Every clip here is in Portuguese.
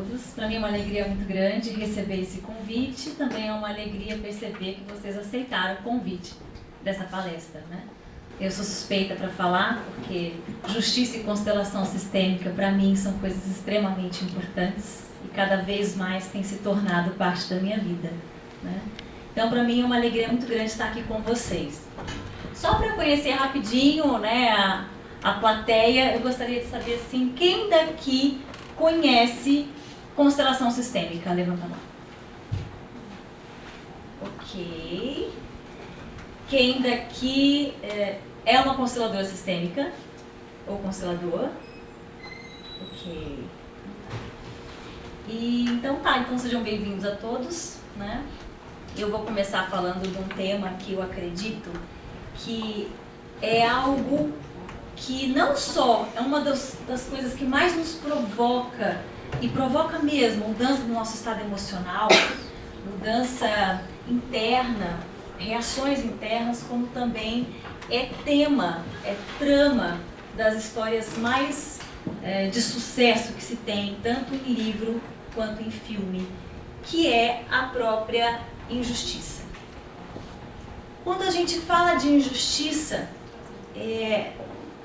todos. Para mim é uma alegria muito grande receber esse convite. Também é uma alegria perceber que vocês aceitaram o convite dessa palestra, né? Eu sou suspeita para falar, porque justiça e constelação sistêmica, para mim, são coisas extremamente importantes e cada vez mais tem se tornado parte da minha vida, né? Então, para mim, é uma alegria muito grande estar aqui com vocês. Só para conhecer rapidinho, né, a plateia, eu gostaria de saber, assim, quem daqui conhece constelação sistêmica? Levanta a mão. Ok. Quem daqui é uma consteladora sistêmica? Ou constelador? Ok. Então sejam bem-vindos a todos, né? Eu vou começar falando de um tema que eu acredito que é algo que não só é uma das coisas que mais nos provoca, e provoca mesmo mudança do nosso estado emocional, mudança interna, reações internas, como também é tema, é trama das histórias mais de sucesso que se tem, tanto em livro quanto em filme, que é a própria injustiça. Quando a gente fala de injustiça,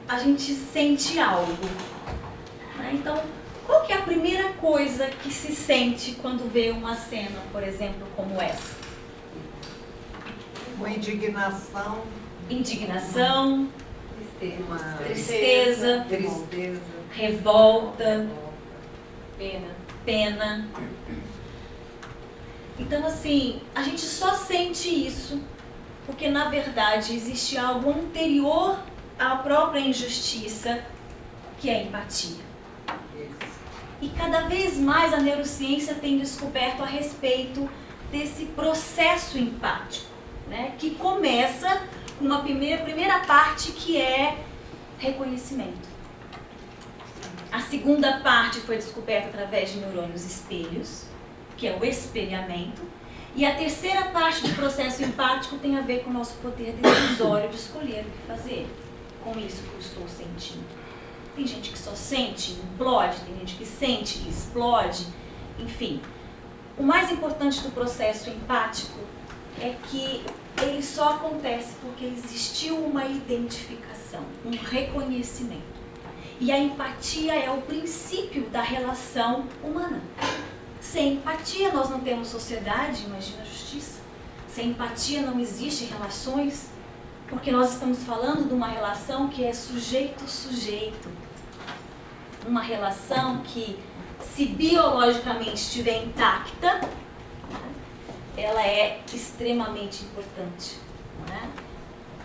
a gente sente algo, né? Então, qual que é a primeira coisa que se sente quando vê uma cena, por exemplo, como essa? Uma indignação. Indignação, Uma tristeza, revolta, pena. Então, assim, a gente só sente isso porque, na verdade, existe algo anterior à própria injustiça, que é a empatia. E cada vez mais a neurociência tem descoberto a respeito desse processo empático, né, que começa com uma primeira parte que é reconhecimento. A segunda parte foi descoberta através de neurônios espelhos, que é o espelhamento. E a terceira parte do processo empático tem a ver com o nosso poder decisório de escolher o que fazer com isso que eu estou sentindo. Tem gente que só sente e implode, tem gente que sente e explode, enfim. O mais importante do processo empático é que ele só acontece porque existiu uma identificação, um reconhecimento. E a empatia é o princípio da relação humana. Sem empatia nós não temos sociedade, imagina a justiça. Sem empatia não existem relações, porque nós estamos falando de uma relação que é sujeito-sujeito. Uma relação que, se biologicamente estiver intacta, ela é extremamente importante, né?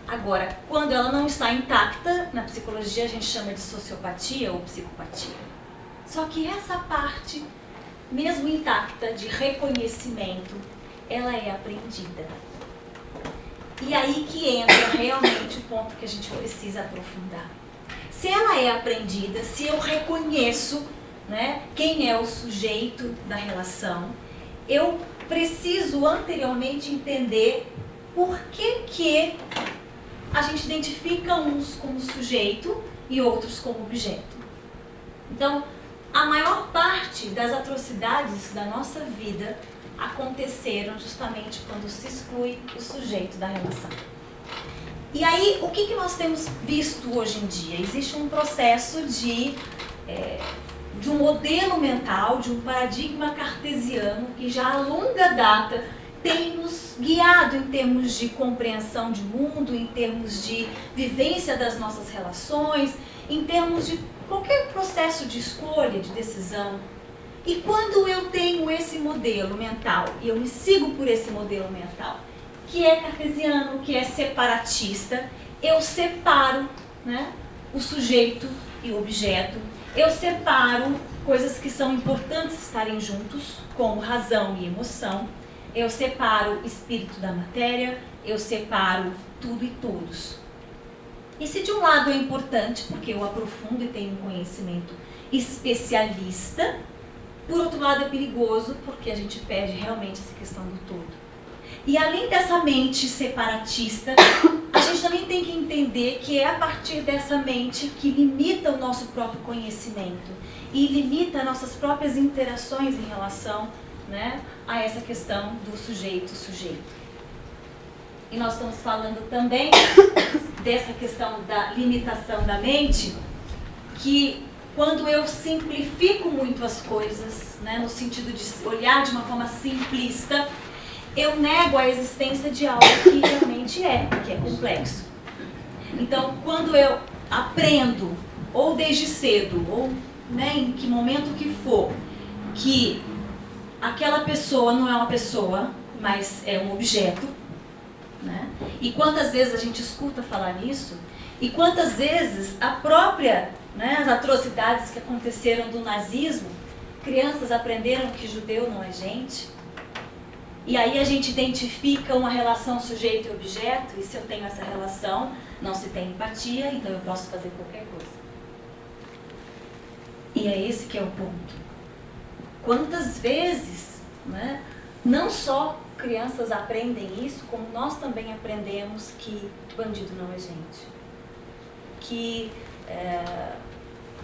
Agora, quando ela não está intacta, na psicologia a gente chama de sociopatia ou psicopatia. Só que essa parte, mesmo intacta, de reconhecimento, ela é aprendida. E aí que entra realmente o ponto que a gente precisa aprofundar. Se ela é aprendida, se eu reconheço, né, quem é o sujeito da relação, eu preciso anteriormente entender por que a gente identifica uns como sujeito e outros como objeto. Então, a maior parte das atrocidades da nossa vida aconteceram justamente quando se exclui o sujeito da relação. E aí, o que nós temos visto hoje em dia? Existe um processo de um modelo mental, de um paradigma cartesiano que já a longa data tem nos guiado em termos de compreensão de mundo, em termos de vivência das nossas relações, em termos de qualquer processo de escolha, de decisão. E quando eu tenho esse modelo mental, e eu me sigo por esse modelo mental, que é cartesiano, que é separatista, eu separo, né, o sujeito e o objeto, eu separo coisas que são importantes estarem juntos, como razão e emoção, eu separo o espírito da matéria, eu separo tudo e todos. E se de um lado é importante, porque eu aprofundo e tenho um conhecimento especialista, por outro lado é perigoso, porque a gente perde realmente essa questão do todo. E além dessa mente separatista, a gente gente também tem que entender que é a partir dessa mente que limita o nosso próprio conhecimento e limita nossas próprias interações em relação, né, a essa questão do sujeito-sujeito. E nós estamos falando também dessa questão da limitação da mente, que quando eu simplifico muito as coisas, né, no sentido de olhar de uma forma simplista, eu nego a existência de algo que realmente que é complexo. Então, quando eu aprendo, ou desde cedo, ou, né, em que momento que for, que aquela pessoa não é uma pessoa, mas é um objeto, né? E quantas vezes a gente escuta falar nisso, e quantas vezes a própria, né, as atrocidades que aconteceram do nazismo, crianças aprenderam que judeu não é gente, e aí a gente identifica uma relação sujeito e objeto, e se eu tenho essa relação, não se tem empatia, então eu posso fazer qualquer coisa. E é esse que é o ponto. Quantas vezes, né, não só crianças aprendem isso, como nós também aprendemos que bandido não é gente. Que,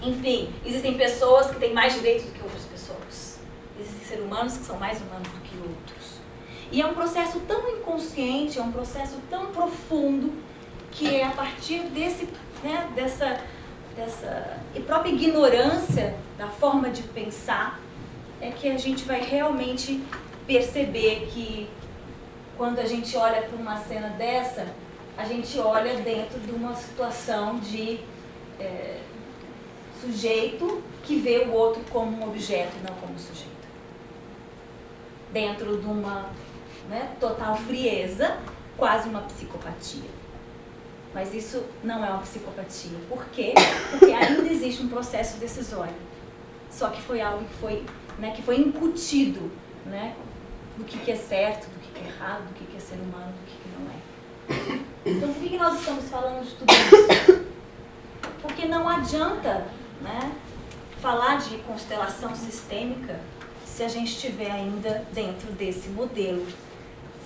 enfim, existem pessoas que têm mais direitos do que outras pessoas. Existem seres humanos que são mais humanos do que outros. E é um processo tão inconsciente, é um processo tão profundo, que é a partir desse, né, dessa própria ignorância da forma de pensar, é que a gente vai realmente perceber que quando a gente olha para uma cena dessa, a gente olha dentro de uma situação de sujeito que vê o outro como um objeto e não como sujeito. Dentro de uma, né, total frieza, quase uma psicopatia. Mas isso não é uma psicopatia. Por quê? Porque ainda existe um processo decisório. Só que foi algo que foi, né, que foi incutido, né, do que é certo, do que é errado, do que é ser humano, do que não é. Então, por que nós estamos falando de tudo isso? Porque não adianta, né, falar de constelação sistêmica se a gente estiver ainda dentro desse modelo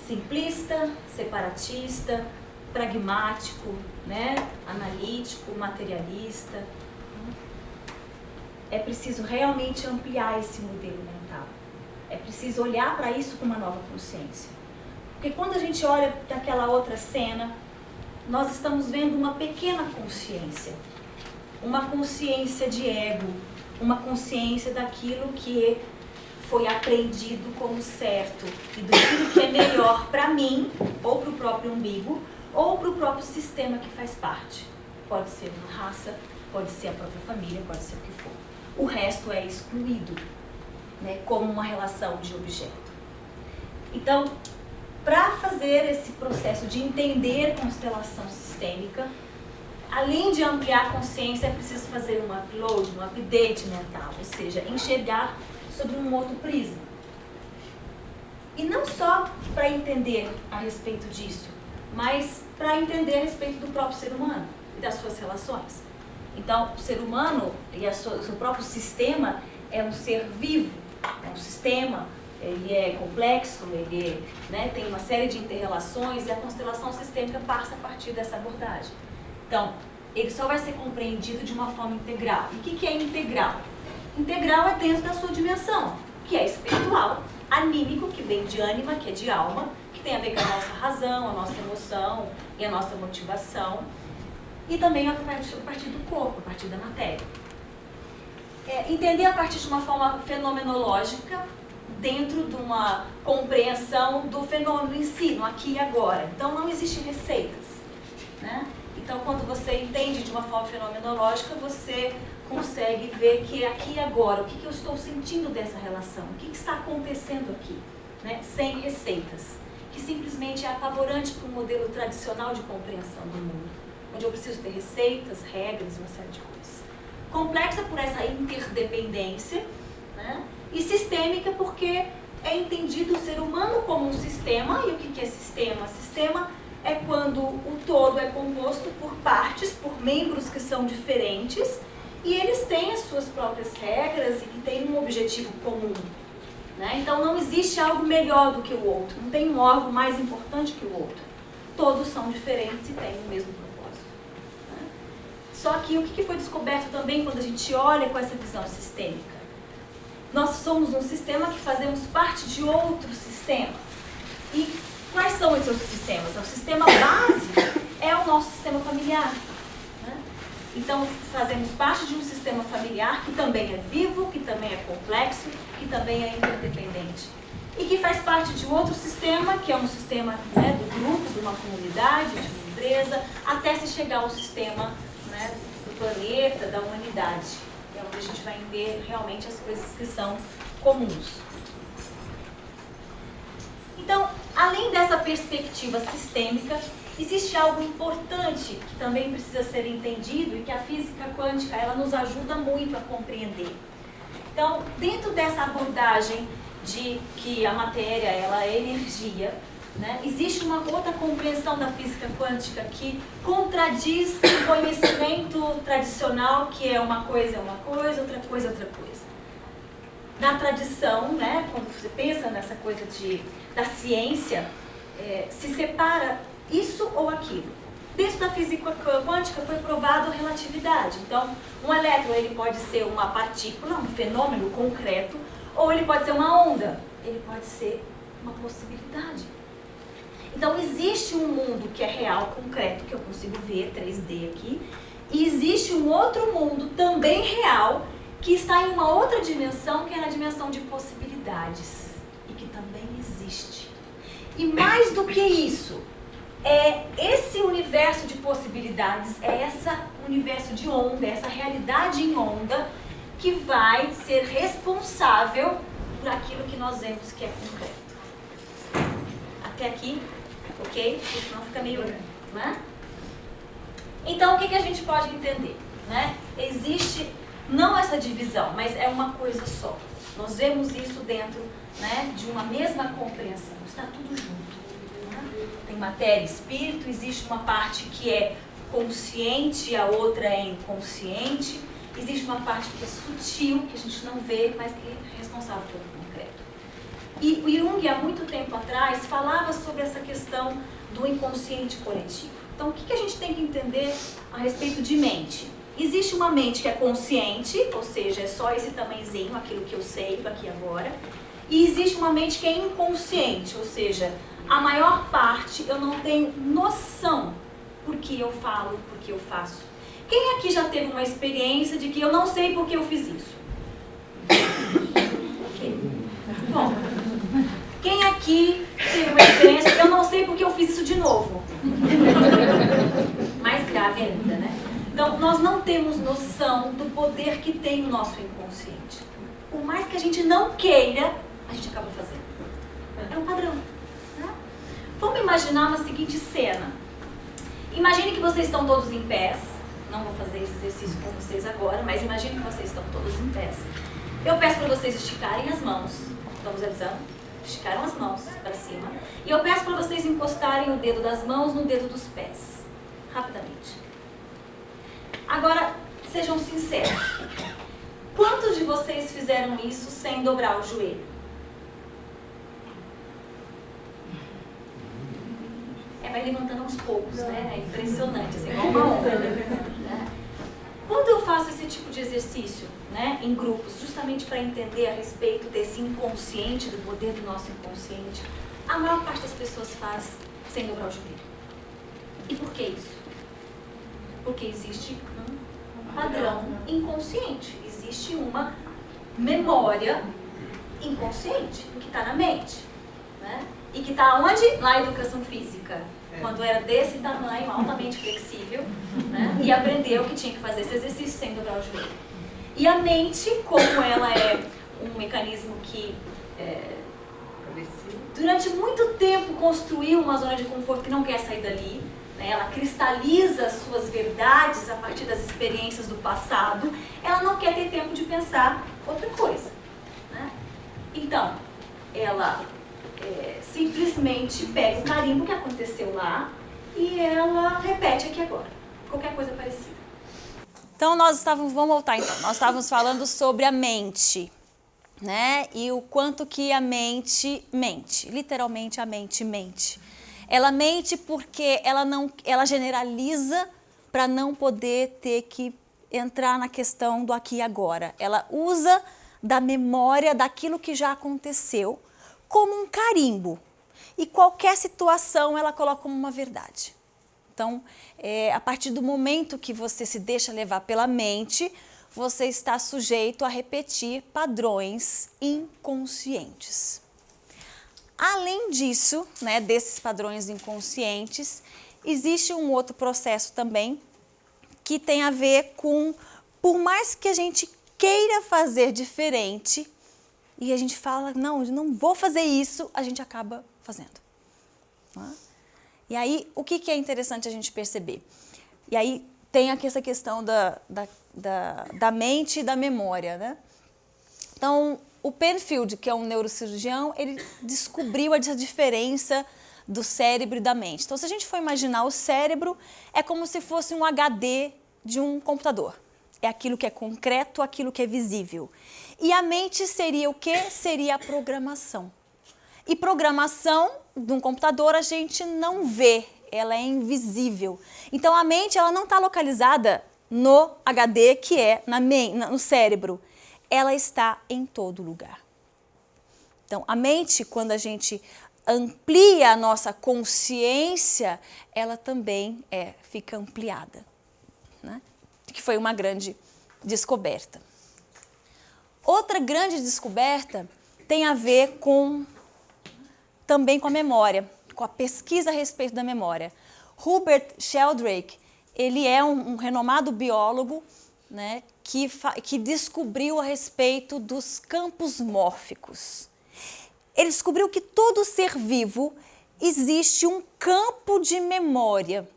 simplista, separatista, pragmático, né, analítico, materialista. É preciso realmente ampliar esse modelo mental. É preciso olhar para isso com uma nova consciência. Porque quando a gente olha para aquela outra cena, nós estamos vendo uma pequena consciência. Uma consciência de ego, uma consciência daquilo que foi aprendido como certo e do que é melhor para mim, ou para o próprio umbigo, ou para o próprio sistema que faz parte. Pode ser uma raça, pode ser a própria família, pode ser o que for. O resto é excluído, né, como uma relação de objeto. Então, para fazer esse processo de entender constelação sistêmica, além de ampliar a consciência, é preciso fazer um upload, um update mental, ou seja, enxergar sobre um outro prisma. E não só para entender a respeito disso, mas para entender a respeito do próprio ser humano e das suas relações. Então, o ser humano e o seu próprio sistema é um ser vivo, é um sistema, ele é complexo, ele, né, tem uma série de interrelações, e a constelação sistêmica passa a partir dessa abordagem. Então, ele só vai ser compreendido de uma forma integral. E o que é integral? Integral é dentro da sua dimensão, que é espiritual, anímico, que vem de ânima, que é de alma, que tem a ver com a nossa razão, a nossa emoção e a nossa motivação, e também a partir do corpo, a partir da matéria. Entender a partir de uma forma fenomenológica, dentro de uma compreensão do fenômeno em si, no aqui e agora. Então, não existem receitas, né? Então, quando você entende de uma forma fenomenológica, você consegue ver que é aqui e agora, o que eu estou sentindo dessa relação, o que está acontecendo aqui, né? Sem receitas, que simplesmente é apavorante para um modelo tradicional de compreensão do mundo, onde eu preciso ter receitas, regras, uma série de coisas. Complexa por essa interdependência, né? E sistêmica porque é entendido o ser humano como um sistema. E o que é sistema? Sistema é quando o todo é composto por partes, por membros que são diferentes, e eles têm as suas próprias regras e que têm um objetivo comum, né? Então não existe algo melhor do que o outro, não tem um órgão mais importante que o outro. todos são diferentes e têm o mesmo propósito. Né? Só que o que foi descoberto também quando a gente olha com essa visão sistêmica? Nós somos um sistema que fazemos parte de outro sistema. E quais são esses outros sistemas? O sistema base é o nosso sistema familiar. Né? Então, fazemos parte de um sistema familiar que também é vivo, que também é complexo, que também é interdependente. E que faz parte de outro sistema, que é um sistema, né, do grupo, de uma comunidade, de uma empresa, até se chegar ao sistema, né, do planeta, da humanidade. É onde a gente vai ver realmente as coisas que são comuns. Então, além dessa perspectiva sistêmica, existe algo importante que também precisa ser entendido e que a física quântica ela nos ajuda muito a compreender. Então, dentro dessa abordagem de que a matéria ela é energia, né, existe uma outra compreensão da física quântica que contradiz o conhecimento tradicional, que é uma coisa, outra coisa, outra coisa. Na tradição, né, quando você pensa nessa coisa da ciência, se separa isso ou aquilo. Dentro da física quântica foi provado a relatividade. Então, um elétron ele pode ser uma partícula, um fenômeno concreto, ou ele pode ser uma onda, ele pode ser uma possibilidade. Então, existe um mundo que é real, concreto, que eu consigo ver, 3D aqui, e existe um outro mundo também real, que está em uma outra dimensão, que é na dimensão de possibilidades, e que também existe. E mais do que isso, é esse universo de possibilidades, é esse universo de onda, essa realidade em onda, que vai ser responsável por aquilo que nós vemos que é concreto. Até aqui, ok? Porque senão fica meio... né? Então, o que a gente pode entender? Né? Existe, não essa divisão, mas é uma coisa só. Nós vemos isso dentro, né, de uma mesma compreensão. Está tudo junto. Né? Tem matéria e espírito, existe uma parte que é consciente, a outra é inconsciente. Existe uma parte que é sutil, que a gente não vê, mas que é responsável pelo concreto. E o Jung, há muito tempo atrás, falava sobre essa questão do inconsciente coletivo. Então, o que a gente tem que entender a respeito de mente? Existe uma mente que é consciente, ou seja, é só esse tamanhozinho, aquilo que eu sei aqui agora. E existe uma mente que é inconsciente, ou seja, a maior parte eu não tenho noção por que eu falo, por que eu faço. Quem aqui já teve uma experiência de que eu não sei por que eu fiz isso? Okay. Bom, quem aqui teve uma experiência de que eu não sei por que eu fiz isso de novo? Mais grave ainda, né? Então, nós não temos noção do poder que tem o nosso inconsciente. Por mais que a gente não queira, a gente acaba fazendo. É um padrão. Né? Vamos imaginar uma seguinte cena. Imagine que vocês estão todos em pés. Não vou fazer esse exercício com vocês agora, mas imagine que vocês estão todos em pés. Eu peço para vocês esticarem as mãos. Estamos avisando? Esticaram as mãos para cima. E eu peço para vocês encostarem o dedo das mãos no dedo dos pés. Rapidamente. Agora, sejam sinceros. Quantos de vocês fizeram isso sem dobrar o joelho? Vai levantando aos poucos, né? É impressionante, assim, igual uma onda. Né? Quando eu faço esse tipo de exercício, né, em grupos, justamente para entender a respeito desse inconsciente, do poder do nosso inconsciente, a maior parte das pessoas faz sem dobrar o joelho. E por que isso? Porque existe um padrão inconsciente, existe uma memória inconsciente que está na mente, né? E que está onde? Na educação física. Quando era desse tamanho, altamente flexível, né? E aprendeu que tinha que fazer esse exercício sem dobrar o joelho. E a mente, como ela é um mecanismo que durante muito tempo construiu uma zona de conforto que não quer sair dali, né? Ela cristaliza as suas verdades a partir das experiências do passado, ela não quer ter tempo de pensar outra coisa. Né? Então, ela simplesmente pega o carimbo que aconteceu lá e ela repete aqui agora, qualquer coisa parecida. Então, vamos voltar então, nós estávamos falando sobre a mente, né? E o quanto que a mente mente, literalmente a mente mente. Ela mente porque ela generaliza para não poder ter que entrar na questão do aqui e agora. Ela usa da memória daquilo que já aconteceu como um carimbo. E qualquer situação ela coloca como uma verdade. Então, a partir do momento que você se deixa levar pela mente, você está sujeito a repetir padrões inconscientes. Além disso, né, desses padrões inconscientes, existe um outro processo também que tem a ver com, por mais que a gente queira fazer diferente, e a gente fala, não, eu não vou fazer isso, a gente acaba fazendo. Não é? E aí, o que é interessante a gente perceber? E aí tem aqui essa questão da mente e da memória, né? Então, o Penfield, que é um neurocirurgião, ele descobriu essa diferença do cérebro e da mente. Então, se a gente for imaginar o cérebro, é como se fosse um HD de um computador. É aquilo que é concreto, aquilo que é visível. E a mente seria o quê? Seria a programação. E programação de um computador a gente não vê, ela é invisível. Então, a mente ela não está localizada no HD, que é no cérebro. Ela está em todo lugar. Então, a mente, quando a gente amplia a nossa consciência, ela também fica ampliada, né? Que foi uma grande descoberta. Outra grande descoberta tem a ver também com a memória, com a pesquisa a respeito da memória. Hubert Sheldrake, ele é um renomado biólogo, né, que descobriu a respeito dos campos mórficos. Ele descobriu que todo ser vivo existe um campo de memória,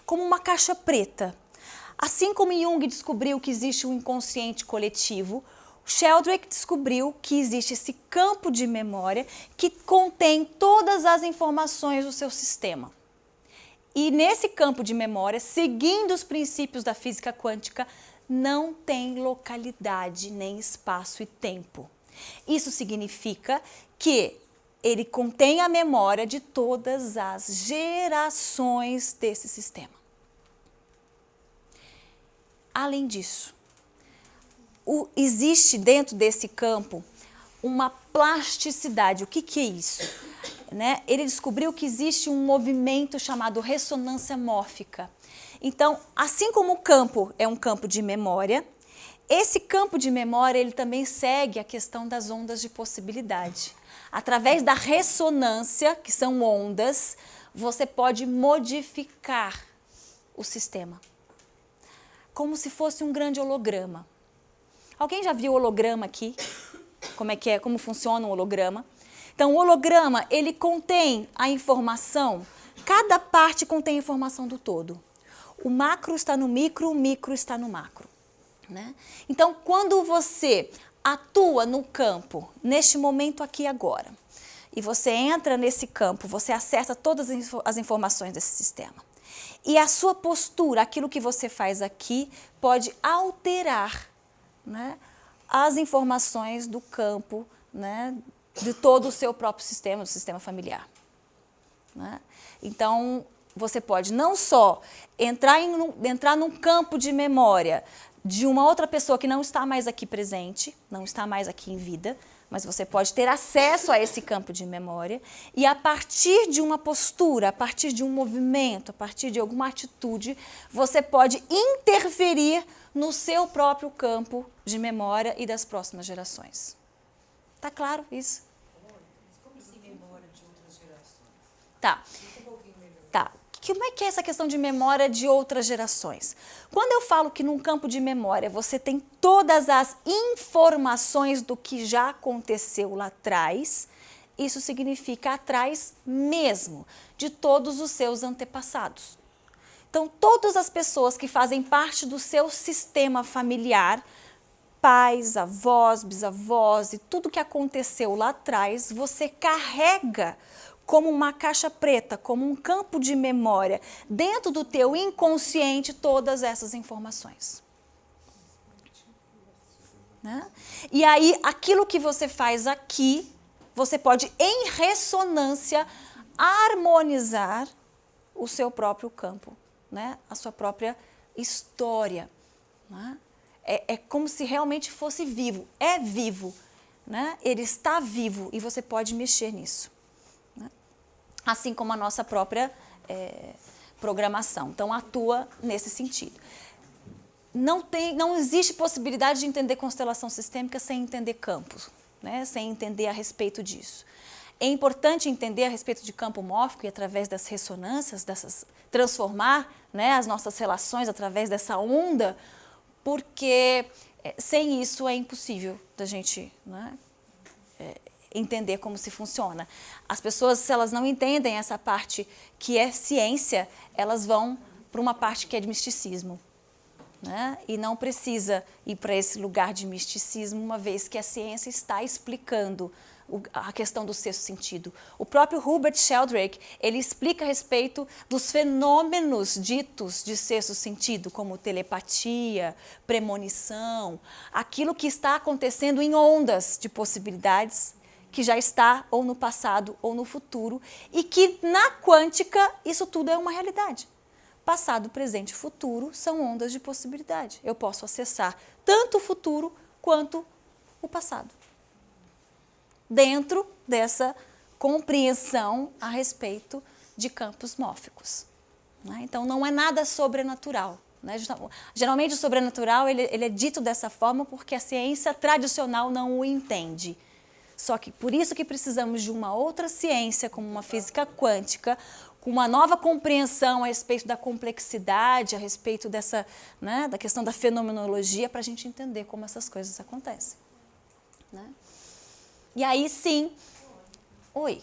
como uma caixa preta. Assim como Jung descobriu que existe um inconsciente coletivo, Sheldrake descobriu que existe esse campo de memória que contém todas as informações do seu sistema. E nesse campo de memória, seguindo os princípios da física quântica, não tem localidade, nem espaço e tempo. Isso significa que ele contém a memória de todas as gerações desse sistema. Além disso, existe dentro desse campo uma plasticidade. O que é isso? Né? Ele descobriu que existe um movimento chamado ressonância mórfica. Então, assim como o campo é um campo de memória, esse campo de memória ele também segue a questão das ondas de possibilidade. Através da ressonância, que são ondas, você pode modificar o sistema. Como se fosse um grande holograma. Alguém já viu o holograma aqui? Como funciona um holograma? Então, o holograma, ele contém a informação, cada parte contém a informação do todo. O macro está no micro, o micro está no macro, né? Então, quando você atua no campo, neste momento aqui agora, e você entra nesse campo, você acessa todas as informações desse sistema. E a sua postura, aquilo que você faz aqui, pode alterar, né, as informações do campo, né, de todo o seu próprio sistema, do sistema familiar, né? Então, você pode não só entrar num campo de memória de uma outra pessoa que não está mais aqui presente, não está mais aqui em vida, mas você pode ter acesso a esse campo de memória e a partir de uma postura, a partir de um movimento, a partir de alguma atitude, você pode interferir no seu próprio campo de memória e das próximas gerações. Tá claro isso? Como assim memória de outras gerações? Tá. Tá. Como é que é essa questão de memória de outras gerações? Quando eu falo que num campo de memória você tem todas as informações do que já aconteceu lá atrás, isso significa atrás mesmo, de todos os seus antepassados. Então, todas as pessoas que fazem parte do seu sistema familiar, pais, avós, bisavós e tudo que aconteceu lá atrás, você carrega como uma caixa preta, como um campo de memória, dentro do teu inconsciente, todas essas informações. Né? E aí, aquilo que você faz aqui, você pode, em ressonância, harmonizar o seu próprio campo, né? A sua própria história. Né? É como se realmente fosse vivo. É vivo. Né? Ele está vivo e você pode mexer nisso. Né? Assim como a nossa própria programação. Então, atua nesse sentido. Não existe possibilidade de entender constelação sistêmica sem entender campos, né? Sem entender a respeito disso. É importante entender a respeito de campo mórfico e através das ressonâncias, transformar, né, as nossas relações através dessa onda, porque sem isso é impossível da gente, né, entender como se funciona. As pessoas, se elas não entendem essa parte que é ciência, elas vão para uma parte que é de misticismo. Né? E não precisa ir para esse lugar de misticismo, uma vez que a ciência está explicando a questão do sexto sentido. O próprio Hubert Sheldrake, ele explica a respeito dos fenômenos ditos de sexto sentido, como telepatia, premonição, aquilo que está acontecendo em ondas de possibilidades, que já está ou no passado ou no futuro, e que na quântica isso tudo é uma realidade. Passado, presente e futuro são ondas de possibilidade. Eu posso acessar tanto o futuro quanto o passado. Dentro dessa compreensão a respeito de campos mórficos. Né? Então, não é nada sobrenatural. Né? Geralmente, o sobrenatural ele é dito dessa forma porque a ciência tradicional não o entende. Só que por isso que precisamos de uma outra ciência, como uma física quântica, com uma nova compreensão a respeito da complexidade, a respeito dessa, né, da questão da fenomenologia, para a gente entender como essas coisas acontecem. Né? E aí sim... Oi.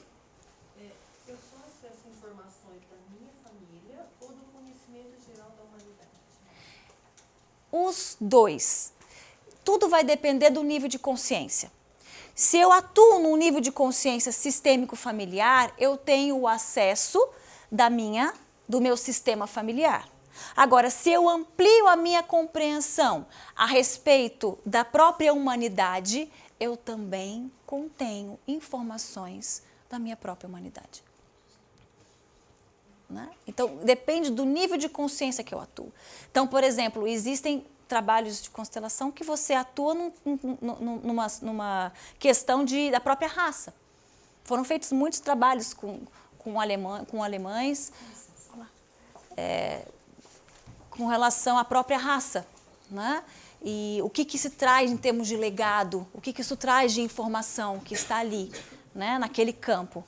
Eu só acesso informações da minha família ou do conhecimento geral da humanidade? Os dois. Tudo vai depender do nível de consciência. Se eu atuo num nível de consciência sistêmico familiar, eu tenho o acesso do meu sistema familiar. Agora, se eu amplio a minha compreensão a respeito da própria humanidade, eu também contenho informações da minha própria humanidade. Né? Então, depende do nível de consciência que eu atuo. Então, por exemplo, existem trabalhos de constelação que você atua numa questão da própria raça. Foram feitos muitos trabalhos com alemães com relação à própria raça. Né? E o que se traz em termos de legado, o que isso traz de informação que está ali, né, naquele campo.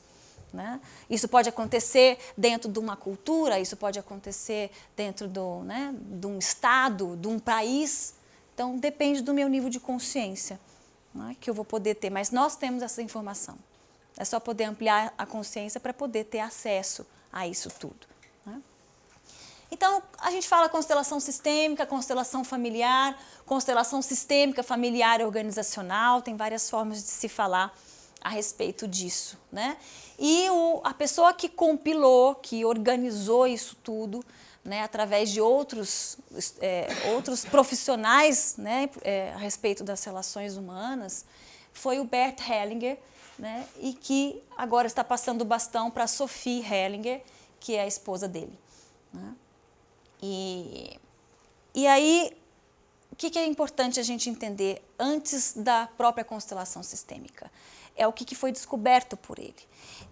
Né? Isso pode acontecer dentro de uma cultura, isso pode acontecer dentro de um estado, de um país. Então, depende do meu nível de consciência, né, que eu vou poder ter. Mas nós temos essa informação. É só poder ampliar a consciência para poder ter acesso a isso tudo. Né? Então, a gente fala constelação sistêmica, constelação familiar, constelação sistêmica, familiar e organizacional. Tem várias formas de se falar a respeito disso, né? E a pessoa que compilou, que organizou isso tudo, né, através de outros profissionais, né, a respeito das relações humanas, foi o Bert Hellinger, né, e que agora está passando o bastão para a Sophie Hellinger, que é a esposa dele. Né? E aí, o que é importante a gente entender antes da própria constelação sistêmica? É o que foi descoberto por ele.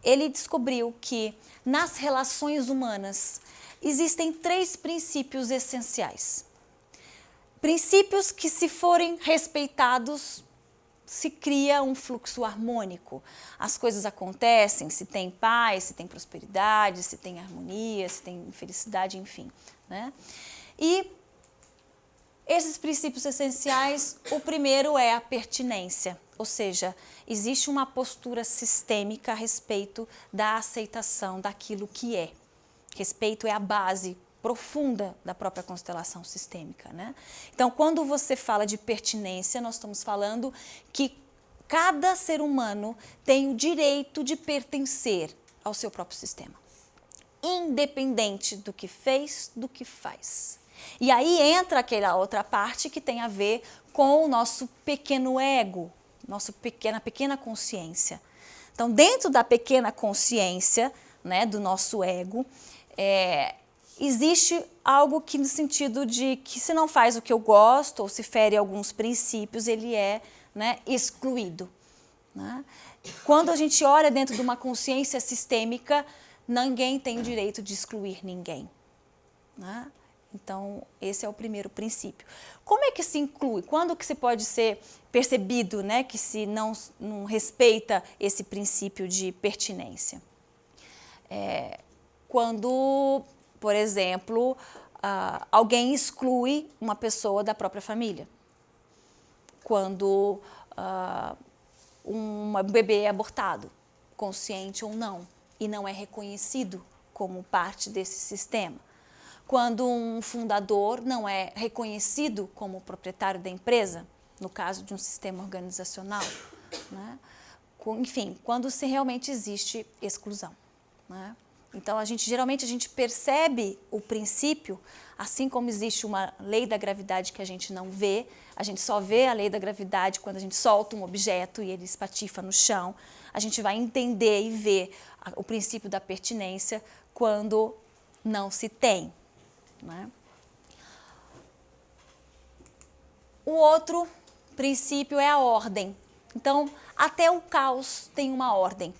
Ele descobriu que nas relações humanas existem 3 princípios essenciais. Princípios que, se forem respeitados, se cria um fluxo harmônico. As coisas acontecem, se tem paz, se tem prosperidade, se tem harmonia, se tem felicidade, enfim. Né? E esses princípios essenciais, o primeiro é a pertinência, ou seja, existe uma postura sistêmica a respeito da aceitação daquilo que é. Respeito é a base profunda da própria constelação sistêmica. Né? Então, quando você fala de pertinência, nós estamos falando que cada ser humano tem o direito de pertencer ao seu próprio sistema, independente do que fez, do que faz. E aí entra aquela outra parte que tem a ver com o nosso pequeno ego, nossa pequena consciência. Então, dentro da pequena consciência, né, do nosso ego, existe algo que no sentido de que se não faz o que eu gosto ou se fere alguns princípios, ele é, né, excluído. Né? Quando a gente olha dentro de uma consciência sistêmica, ninguém tem o direito de excluir ninguém. Né? Então, esse é o primeiro princípio. Como é que se inclui? Quando que se pode ser percebido, né, que se não respeita esse princípio de pertinência? Quando, por exemplo, alguém exclui uma pessoa da própria família. Quando um bebê é abortado, consciente ou não, e não é reconhecido como parte desse sistema. Quando um fundador não é reconhecido como proprietário da empresa, no caso de um sistema organizacional. Né? Enfim, quando se realmente existe exclusão. Né? Então, geralmente a gente percebe o princípio, assim como existe uma lei da gravidade que a gente não vê, a gente só vê a lei da gravidade quando a gente solta um objeto e ele espatifa no chão, a gente vai entender e ver o princípio da pertinência quando não se tem. Né? O outro princípio é a ordem. Então, até o caos tem uma ordem.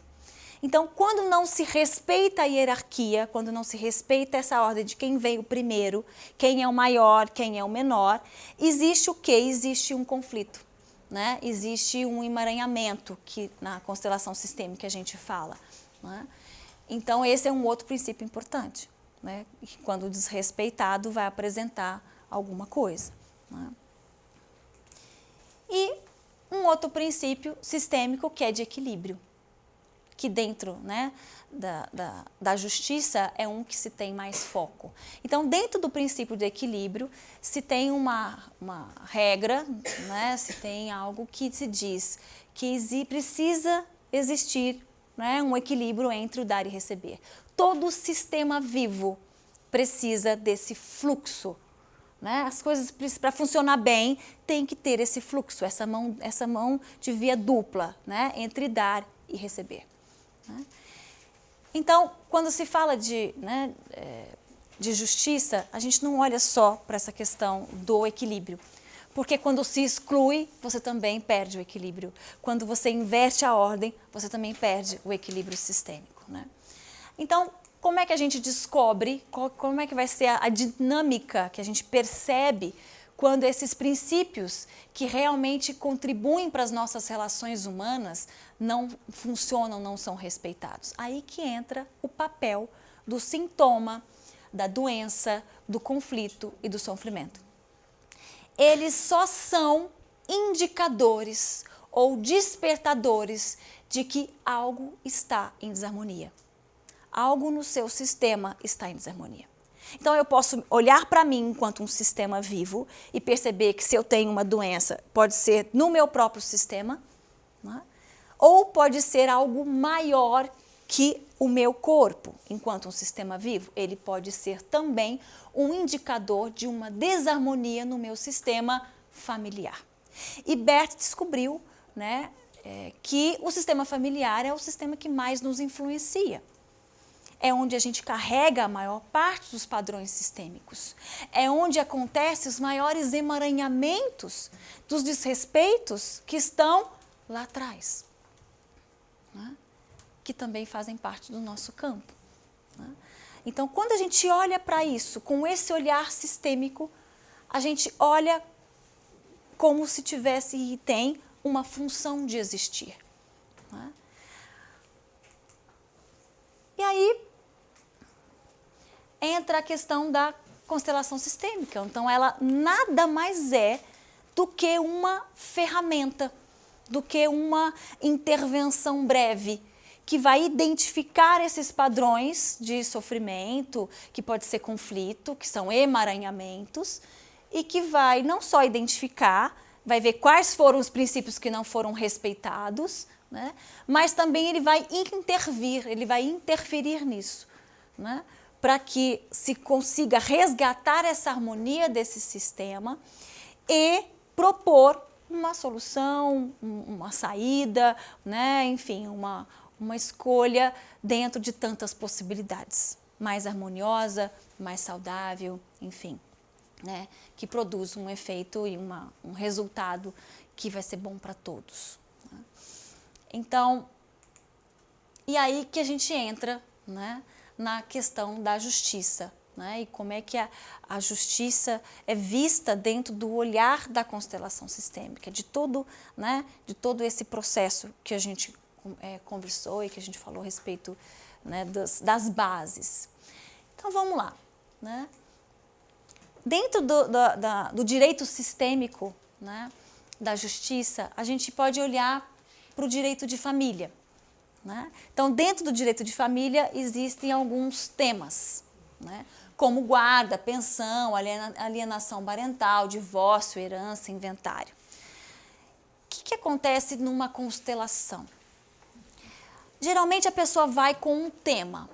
Então, quando não se respeita a hierarquia, quando não se respeita essa ordem de quem veio primeiro, quem é o maior, quem é o menor, existe o quê? Existe um conflito, né? Existe um emaranhamento que na constelação sistêmica a gente fala. Né? Então, esse é um outro princípio importante. Né? Quando desrespeitado, vai apresentar alguma coisa. Né? E um outro princípio sistêmico que é de equilíbrio, que dentro, né, da justiça é um que se tem mais foco. Então, dentro do princípio de equilíbrio, se tem uma regra, né, se tem algo que se diz que precisa existir, né, um equilíbrio entre o dar e receber. Todo sistema vivo precisa desse fluxo. Né? As coisas, para funcionar bem, tem que ter esse fluxo, essa mão de via dupla, né? Entre dar e receber. Né? Então, quando se fala de justiça, a gente não olha só para essa questão do equilíbrio. Porque quando se exclui, você também perde o equilíbrio. Quando você inverte a ordem, você também perde o equilíbrio sistêmico. Né? Então, como é que a gente descobre, como é que vai ser a dinâmica que a gente percebe quando esses princípios que realmente contribuem para as nossas relações humanas não funcionam, não são respeitados? Aí que entra o papel do sintoma, da doença, do conflito e do sofrimento. Eles só são indicadores ou despertadores de que algo está em desarmonia. Algo no seu sistema está em desarmonia. Então, eu posso olhar para mim enquanto um sistema vivo e perceber que se eu tenho uma doença, pode ser no meu próprio sistema, né? Ou pode ser algo maior que o meu corpo, enquanto um sistema vivo. Ele pode ser também um indicador de uma desarmonia no meu sistema familiar. E Bert descobriu, né, que o sistema familiar é o sistema que mais nos influencia. É onde a gente carrega a maior parte dos padrões sistêmicos. É onde acontecem os maiores emaranhamentos dos desrespeitos que estão lá atrás, né? Que também fazem parte do nosso campo. Né? Então, quando a gente olha para isso, com esse olhar sistêmico, a gente olha como se tivesse e tem uma função de existir. Né? E aí entra a questão da constelação sistêmica. Então, ela nada mais é do que uma ferramenta, do que uma intervenção breve, que vai identificar esses padrões de sofrimento, que pode ser conflito, que são emaranhamentos, e que vai não só identificar, vai ver quais foram os princípios que não foram respeitados, né? Mas também ele vai intervir, ele vai interferir nisso, né? Para que se consiga resgatar essa harmonia desse sistema e propor uma solução, uma saída, né? Enfim, uma escolha dentro de tantas possibilidades, mais harmoniosa, mais saudável, enfim, né? Que produz um efeito e um resultado que vai ser bom para todos. Né? Então, e aí que a gente entra, né, na questão da justiça, né, e como é que a justiça é vista dentro do olhar da constelação sistêmica, de todo, né, de todo esse processo que a gente conversou e que a gente falou a respeito, né, das bases. Então vamos lá. Né? Dentro do direito sistêmico, né, da justiça, a gente pode olhar para o direito de família. Né? Então, dentro do direito de família, existem alguns temas, né? Como guarda, pensão, alienação parental, divórcio, herança, inventário. O que acontece numa constelação? Geralmente, a pessoa vai com um tema,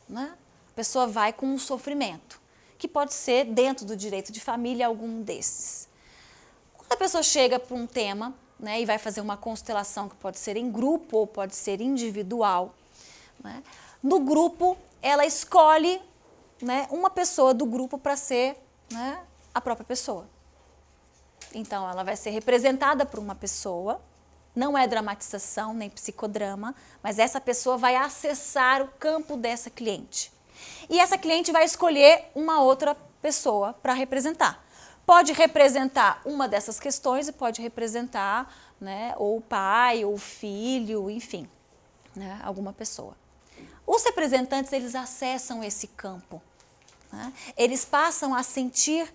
né? A pessoa vai com um sofrimento, que pode ser, dentro do direito de família, algum desses. Quando a pessoa chega para um tema, né, e vai fazer uma constelação que pode ser em grupo ou pode ser individual, né? No grupo, ela escolhe, né, uma pessoa do grupo para ser, né, a própria pessoa. Então, ela vai ser representada por uma pessoa, não é dramatização nem psicodrama, mas essa pessoa vai acessar o campo dessa cliente. E essa cliente vai escolher uma outra pessoa para representar. Pode representar uma dessas questões e pode representar, né, ou o pai, ou o filho, enfim, né, alguma pessoa. Os representantes, eles acessam esse campo. Né? Eles passam a sentir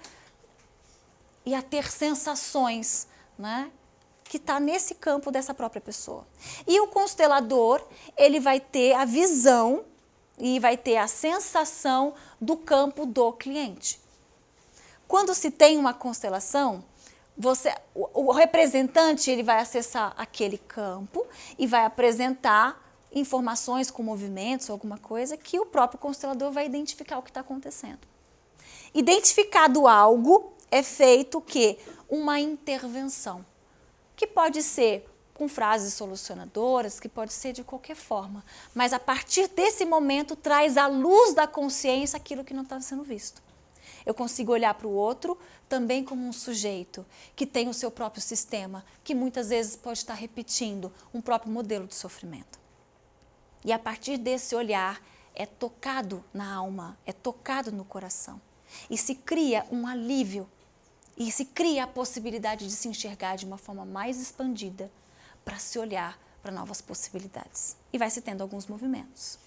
e a ter sensações, né, que está nesse campo dessa própria pessoa. E o constelador, ele vai ter a visão e vai ter a sensação do campo do cliente. Quando se tem uma constelação, o representante ele vai acessar aquele campo e vai apresentar informações com movimentos, alguma coisa, que o próprio constelador vai identificar o que está acontecendo. Identificado algo, é feito o quê? Uma intervenção, que pode ser com frases solucionadoras, que pode ser de qualquer forma, mas a partir desse momento traz à luz da consciência aquilo que não estava sendo visto. Eu consigo olhar para o outro também como um sujeito que tem o seu próprio sistema, que muitas vezes pode estar repetindo um próprio modelo de sofrimento. E a partir desse olhar é tocado na alma, é tocado no coração. E se cria um alívio, e se cria a possibilidade de se enxergar de uma forma mais expandida para se olhar para novas possibilidades. E vai se tendo alguns movimentos.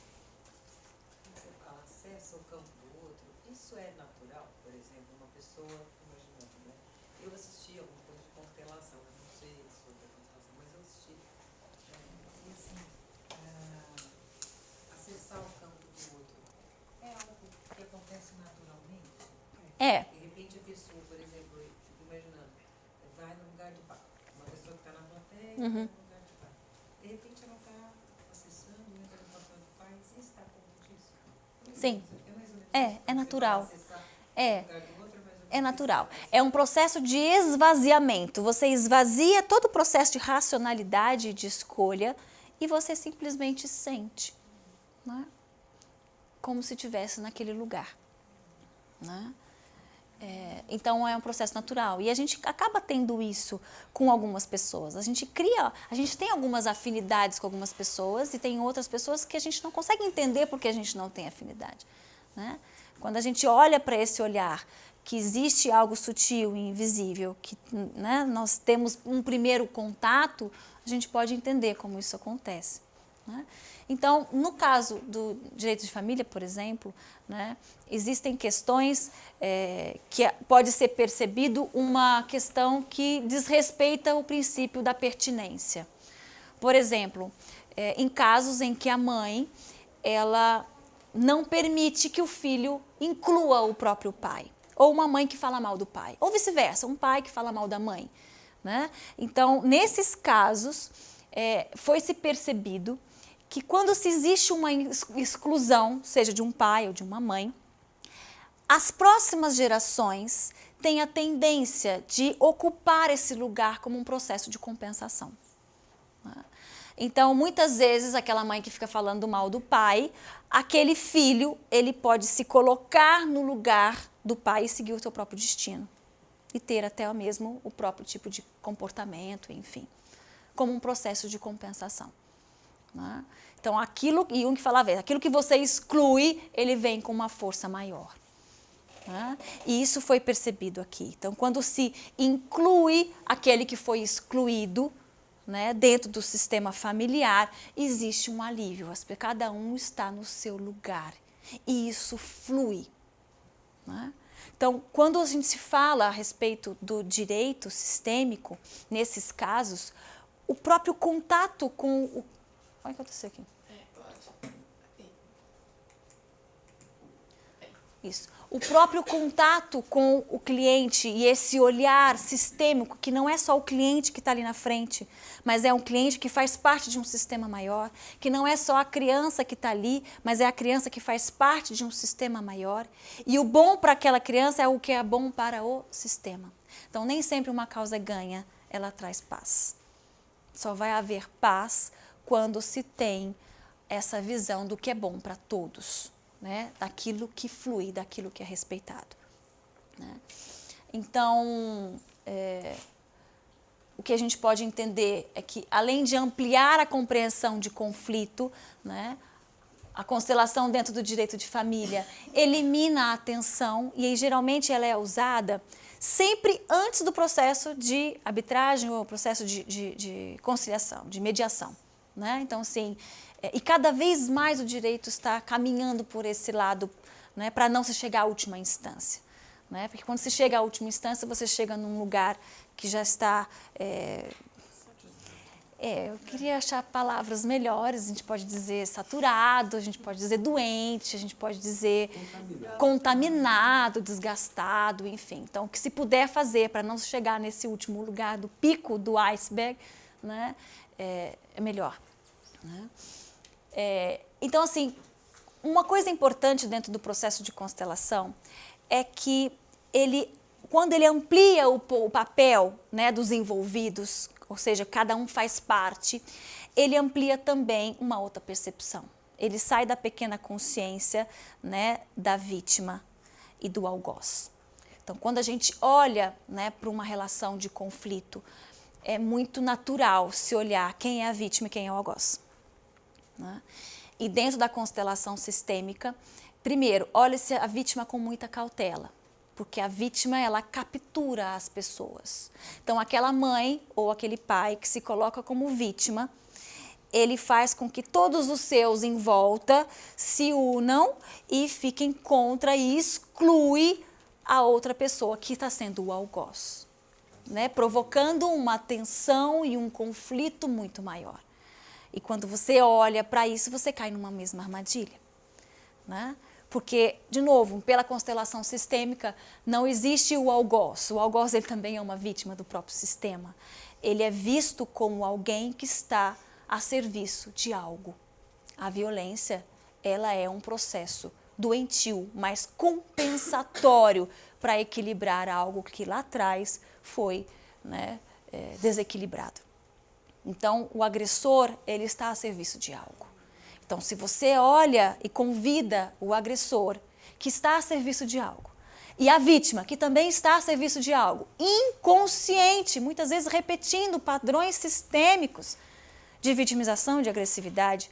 Você fala acesso ao campo do outro, isso é natural? Por exemplo, uma pessoa, imaginando, né? Eu assisti alguma coisa de constelação, eu não sei sobre a constelação, mas eu assisti. E assim, acessar o campo do outro é algo que acontece naturalmente? É. De repente a pessoa, por exemplo, eu fico imaginando, vai no lugar de bar, uma pessoa que está na plateia, vai no lugar de bar. De repente ela está acessando, entra no papel do pai, sem estar conta disso. Sim. É natural. É É natural. É um processo de esvaziamento. Você esvazia todo o processo de racionalidade e de escolha e você simplesmente sente, né? Como se estivesse naquele lugar. Né? Então é um processo natural. E a gente acaba tendo isso com algumas pessoas. A gente tem algumas afinidades com algumas pessoas e tem outras pessoas que a gente não consegue entender porque a gente não tem afinidade. Né? Quando a gente olha para esse olhar, que existe algo sutil e invisível, que, né, nós temos um primeiro contato, a gente pode entender como isso acontece. Né? Então, no caso do direito de família, por exemplo, né, existem questões que pode ser percebido uma questão que desrespeita o princípio da pertinência. Por exemplo, em casos em que a mãe ela não permite que o filho inclua o próprio pai, ou uma mãe que fala mal do pai, ou vice-versa, um pai que fala mal da mãe. Né? Então, nesses casos, foi-se percebido que quando se existe uma exclusão, seja de um pai ou de uma mãe, as próximas gerações têm a tendência de ocupar esse lugar como um processo de compensação. Então, muitas vezes, aquela mãe que fica falando mal do pai, aquele filho, ele pode se colocar no lugar do pai e seguir o seu próprio destino. E ter até mesmo o próprio tipo de comportamento, enfim. Como um processo de compensação. Né? Então, aquilo, e um que falava, aquilo que você exclui, ele vem com uma força maior. Né? E isso foi percebido aqui. Então, quando se inclui aquele que foi excluído, né, dentro do sistema familiar, existe um alívio. Cada um está no seu lugar. E isso flui. Né? Então, quando a gente se fala a respeito do direito sistêmico, nesses casos, o próprio contato com o... Olha o que aconteceu aqui. Isso. O próprio contato com o cliente e esse olhar sistêmico, que não é só o cliente que está ali na frente, mas é um cliente que faz parte de um sistema maior, que não é só a criança que está ali, mas é a criança que faz parte de um sistema maior. E o bom para aquela criança é o que é bom para o sistema. Então, nem sempre uma causa ganha, ela traz paz. Só vai haver paz quando se tem essa visão do que é bom para todos. Né, daquilo que flui, daquilo que é respeitado. Né? Então, o que a gente pode entender é que, além de ampliar a compreensão de conflito, né, a constelação dentro do direito de família elimina a tensão e aí, geralmente ela é usada sempre antes do processo de arbitragem ou processo de conciliação, de mediação. Né? Então, assim, e cada vez mais o direito está caminhando por esse lado, né, para não se chegar à última instância. Né? Porque quando se chega à última instância, você chega num lugar que já está... eu queria achar palavras melhores, a gente pode dizer saturado, a gente pode dizer doente, a gente pode dizer contaminado, desgastado, enfim. Então, o que se puder fazer para não chegar nesse último lugar do pico do iceberg, né, é melhor. Né? Então, assim, uma coisa importante dentro do processo de constelação é que quando ele amplia o papel, né, dos envolvidos, ou seja, cada um faz parte, ele amplia também uma outra percepção. Ele sai da pequena consciência, né, da vítima e do algoz. Então, quando a gente olha, né, para uma relação de conflito, é muito natural se olhar quem é a vítima e quem é o algoz. Né? E dentro da constelação sistêmica, primeiro, olha-se a vítima com muita cautela, porque a vítima, ela captura as pessoas. Então, aquela mãe ou aquele pai que se coloca como vítima, ele faz com que todos os seus em volta se unam e fiquem contra e exclui a outra pessoa que está sendo o algoz, né? Provocando uma tensão e um conflito muito maior. E quando você olha para isso, você cai numa mesma armadilha. Né? Porque, de novo, pela constelação sistêmica, não existe o algoz. O algoz, ele também é uma vítima do próprio sistema. Ele é visto como alguém que está a serviço de algo. A violência, ela é um processo doentio, mas compensatório para equilibrar algo que lá atrás foi, né, desequilibrado. Então, o agressor, ele está a serviço de algo. Então, se você olha e convida o agressor, que está a serviço de algo, e a vítima, que também está a serviço de algo, inconsciente, muitas vezes repetindo padrões sistêmicos de vitimização, de agressividade,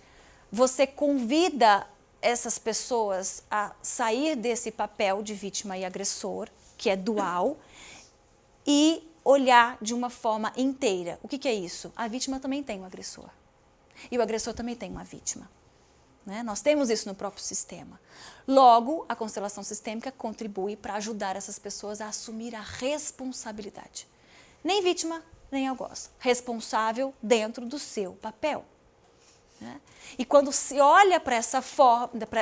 você convida essas pessoas a sair desse papel de vítima e agressor, que é dual, e olhar de uma forma inteira. O que é isso? A vítima também tem um agressor. E o agressor também tem uma vítima. Né? Nós temos isso no próprio sistema. Logo, a constelação sistêmica contribui para ajudar essas pessoas a assumir a responsabilidade. Nem vítima, nem algoz. Responsável dentro do seu papel. Né? E quando se olha para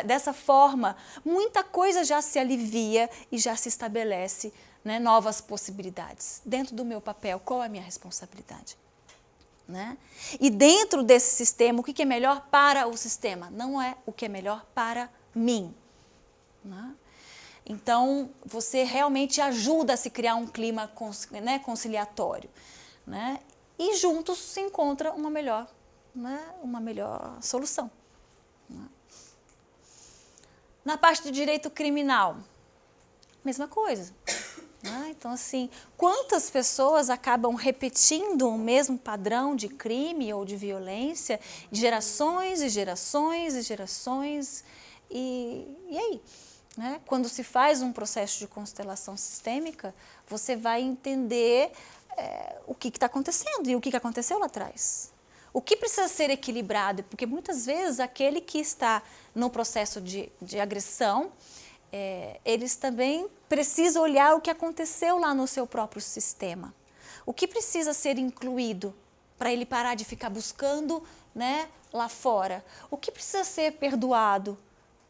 dessa forma, muita coisa já se alivia e já se estabelece, né, novas possibilidades. Dentro do meu papel, qual é a minha responsabilidade? Né? E dentro desse sistema, o que é melhor para o sistema? Não é o que é melhor para mim. Né? Então, você realmente ajuda a se criar um clima, né, conciliatório. Né? E juntos se encontra uma melhor né, uma melhor solução. Né? Na parte do direito criminal, mesma coisa. Né? Então, assim, quantas pessoas acabam repetindo o mesmo padrão de crime ou de violência de gerações e gerações e gerações, e aí? Né? Quando se faz um processo de constelação sistêmica, você vai entender o que está acontecendo e o que aconteceu lá atrás. O que precisa ser equilibrado, porque muitas vezes aquele que está no processo de agressão, eles também precisam olhar o que aconteceu lá no seu próprio sistema. O que precisa ser incluído para ele parar de ficar buscando, né, lá fora? O que precisa ser perdoado,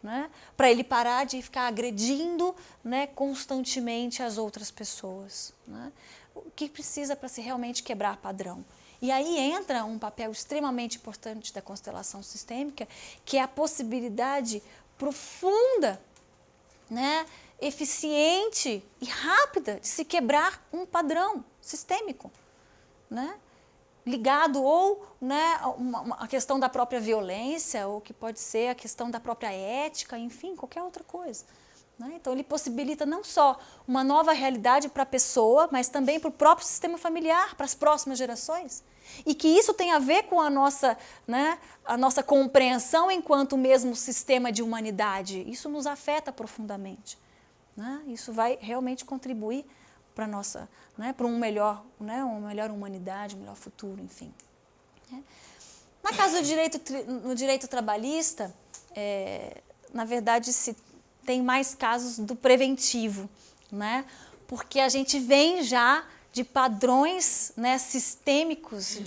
né, para ele parar de ficar agredindo, né, constantemente as outras pessoas? Né? O que precisa para se realmente quebrar padrão? E aí entra um papel extremamente importante da constelação sistêmica, que é a possibilidade profunda, né, eficiente e rápida de se quebrar um padrão sistêmico, né, ligado ou, né, a questão da própria violência, ou que pode ser a questão da própria ética, enfim, qualquer outra coisa. Né? Então ele possibilita não só uma nova realidade para a pessoa, mas também para o próprio sistema familiar, para as próximas gerações. E que isso tem a ver com a nossa, né, a nossa compreensão enquanto mesmo sistema de humanidade. Isso nos afeta profundamente. Né? Isso vai realmente contribuir para a nossa, né, para uma melhor humanidade, um melhor futuro, enfim. Na casa no direito trabalhista, na verdade, se tem mais casos do preventivo, né? Porque a gente vem já de padrões, né, sistêmicos,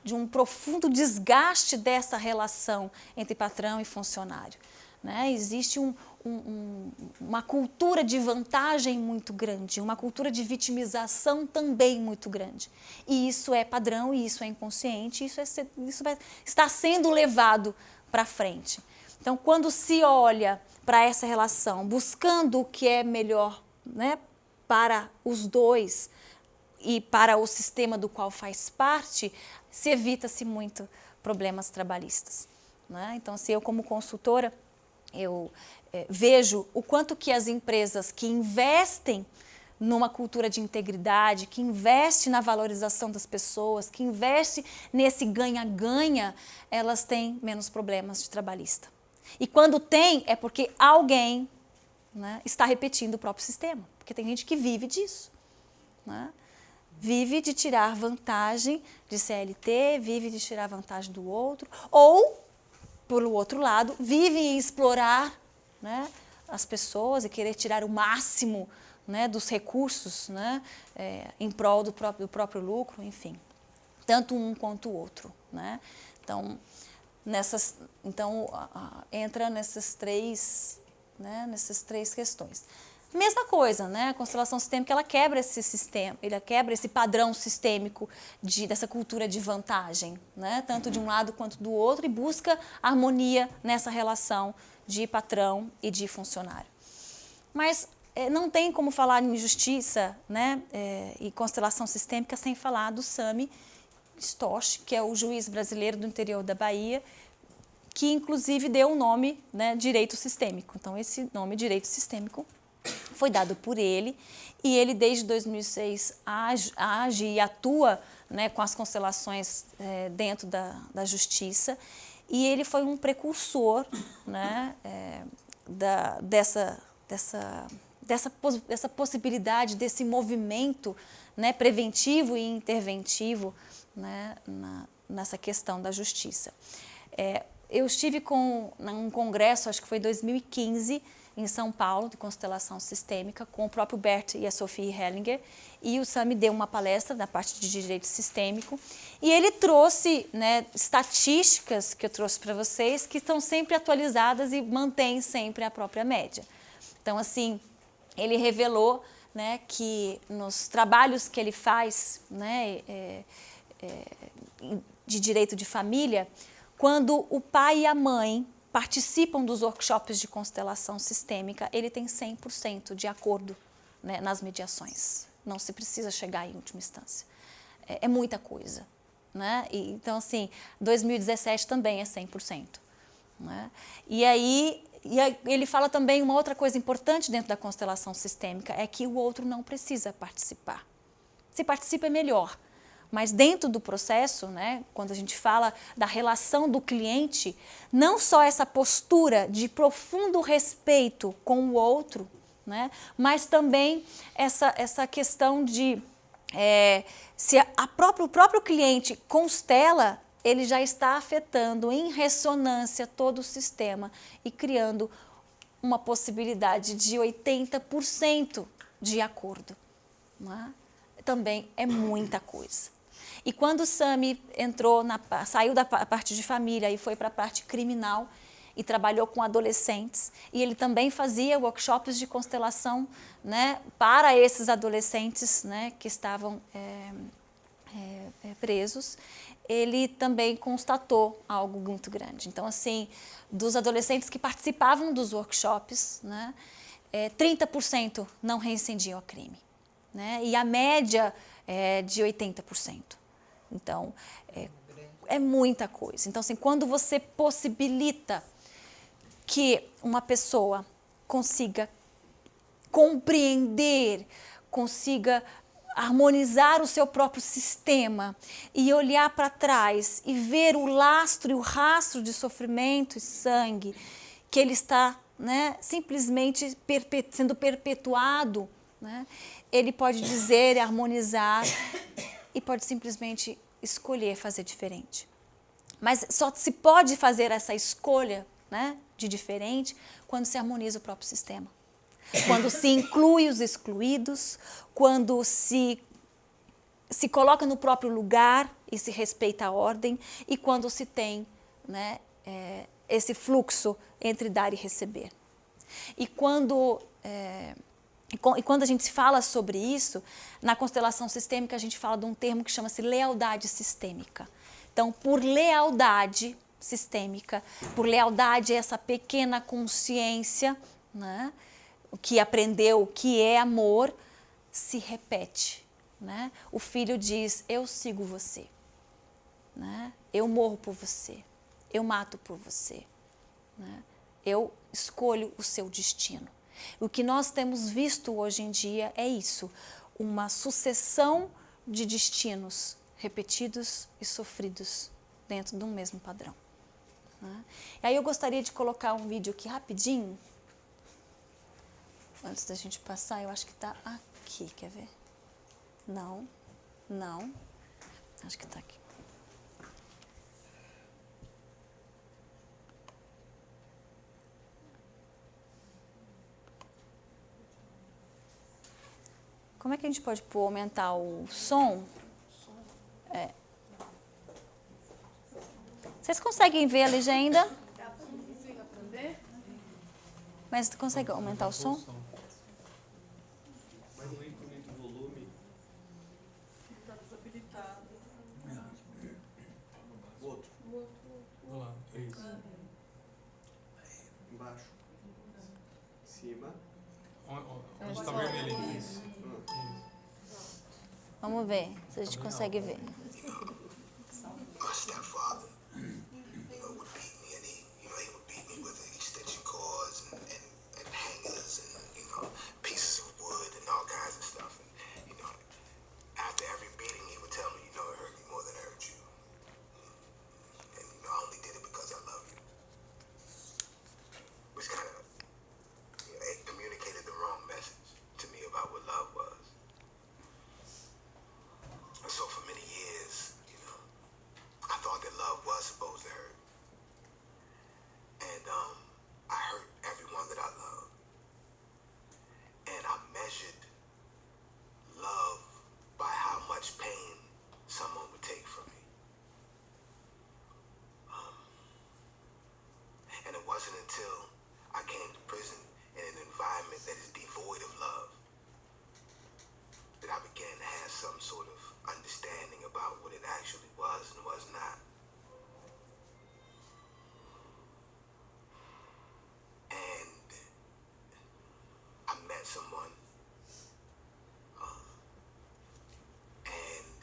de um profundo desgaste dessa relação entre patrão e funcionário. Né? Existe uma cultura de vantagem muito grande, uma cultura de vitimização também muito grande. E isso é padrão, e isso é inconsciente, isso está sendo levado para frente. Então, quando se olha para essa relação, buscando o que é melhor, né, para os dois e para o sistema do qual faz parte, se evita-se muito problemas trabalhistas. Né? Então, se eu como consultora, eu vejo o quanto que as empresas que investem numa cultura de integridade, que investe na valorização das pessoas, que investe nesse ganha-ganha, elas têm menos problemas de trabalhista. E quando tem, é porque alguém, né, está repetindo o próprio sistema. Porque tem gente que vive disso. Né? Vive de tirar vantagem de CLT, vive de tirar vantagem do outro, ou, pelo outro lado, vive em explorar, né, as pessoas e querer tirar o máximo, né, dos recursos, né, em prol do próprio lucro, enfim. Tanto um quanto o outro. Né? Então, entra nessas três questões. Mesma coisa, né? A constelação sistêmica, ela quebra esse sistema, ela quebra esse padrão sistêmico dessa cultura de vantagem, né? Tanto de um lado quanto do outro, e busca harmonia nessa relação de patrão e de funcionário. Mas não tem como falar em justiça, né, e constelação sistêmica sem falar do Sami Stosch, que é o juiz brasileiro do interior da Bahia, que inclusive deu o nome, né, direito sistêmico. Então, esse nome, direito sistêmico, foi dado por ele, e ele desde 2006 age e atua, né, com as constelações dentro da justiça, e ele foi um precursor, né, dessa possibilidade, desse movimento, né, preventivo e interventivo, né, nessa questão da justiça. Eu estive num congresso, acho que foi em 2015, em São Paulo, de constelação sistêmica, com o próprio Bert e a Sophie Hellinger, e o Sami deu uma palestra na parte de direito sistêmico, e ele trouxe, né, estatísticas que eu trouxe para vocês, que estão sempre atualizadas e mantêm sempre a própria média. Então, assim, ele revelou, né, que nos trabalhos que ele faz, né, de direito de família, quando o pai e a mãe participam dos workshops de constelação sistêmica, ele tem 100% de acordo, né, nas mediações. Não se precisa chegar em última instância. É muita coisa. né? Então, assim, 2017 também é 100%. Né? E aí ele fala também uma outra coisa importante dentro da constelação sistêmica, é que o outro não precisa participar. Se participa é melhor, mas dentro do processo, né, quando a gente fala da relação do cliente, não só essa postura de profundo respeito com o outro, né, mas também essa questão de se o próprio cliente constela, ele já está afetando em ressonância todo o sistema e criando uma possibilidade de 80% de acordo. Não é? Também é muita coisa. E quando o Sami saiu da parte de família e foi para a parte criminal e trabalhou com adolescentes, e ele também fazia workshops de constelação, né, para esses adolescentes, né, que estavam presos, ele também constatou algo muito grande. Então, assim, dos adolescentes que participavam dos workshops, né, 30% não reincendiam o crime, né, e a média é de 80%. Então, é muita coisa. Então, assim, quando você possibilita que uma pessoa consiga compreender, consiga harmonizar o seu próprio sistema e olhar para trás e ver o lastro e o rastro de sofrimento e sangue que ele está, né, simplesmente sendo perpetuado, né, ele pode dizer, harmonizar e pode simplesmente escolher fazer diferente. Mas só se pode fazer essa escolha, né, de diferente quando se harmoniza o próprio sistema. Quando se inclui os excluídos, quando se coloca no próprio lugar e se respeita a ordem, e quando se tem, né, esse fluxo entre dar e receber. E quando a gente fala sobre isso, na constelação sistêmica a gente fala de um termo que chama-se lealdade sistêmica. Então, por lealdade sistêmica, por lealdade a essa pequena consciência, né, que aprendeu o que é amor, se repete. Né? O filho diz, eu sigo você, né? Eu morro por você, eu mato por você, né? Eu escolho o seu destino. O que nós temos visto hoje em dia é isso, uma sucessão de destinos repetidos e sofridos dentro de um mesmo padrão. Né? E aí eu gostaria de colocar um vídeo aqui rapidinho, antes da gente passar, eu acho que está aqui, quer ver? Não, acho que está aqui. Como é que a gente pode aumentar o som? Vocês conseguem ver a legenda? Mas tu consegue aumentar o som? Mas no ícone do volume. Está desabilitado. O outro. Olha lá, é isso. Embaixo. Em cima. Onde está vermelhinho? Isso. Vamos ver se a gente consegue ver. My stepfather, would beat me, and he would beat me with extension cords and hangers and, pieces of wood and all kinds of stuff. And, after every beating, he would tell me, it hurt me more than it hurt you. And, I only did it because I love you. Which kind of, it communicated the wrong message to me about what love was. And so for many years, I thought that love was supposed to hurt. And I hurt everyone that I loved. And I measured love by how much pain someone would take from me. And it wasn't until I came to prison in an environment that is devoid of love that I began to have some sort of understanding about what it actually was and was not. And I met someone, and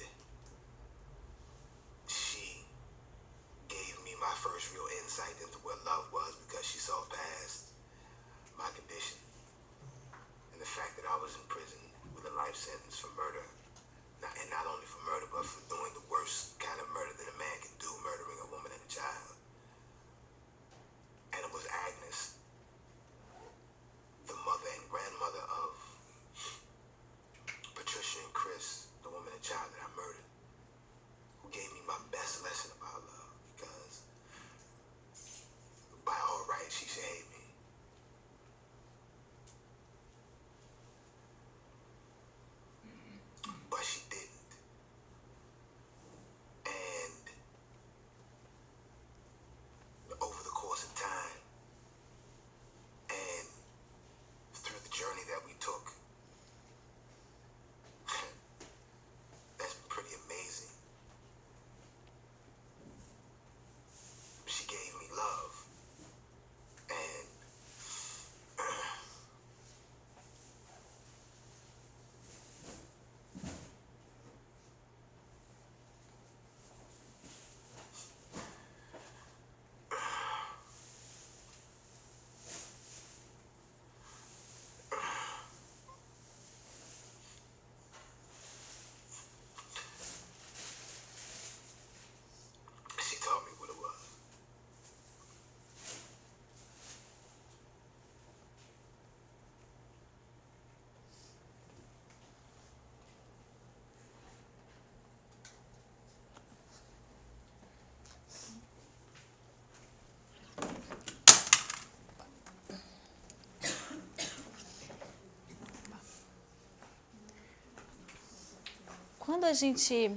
quando a gente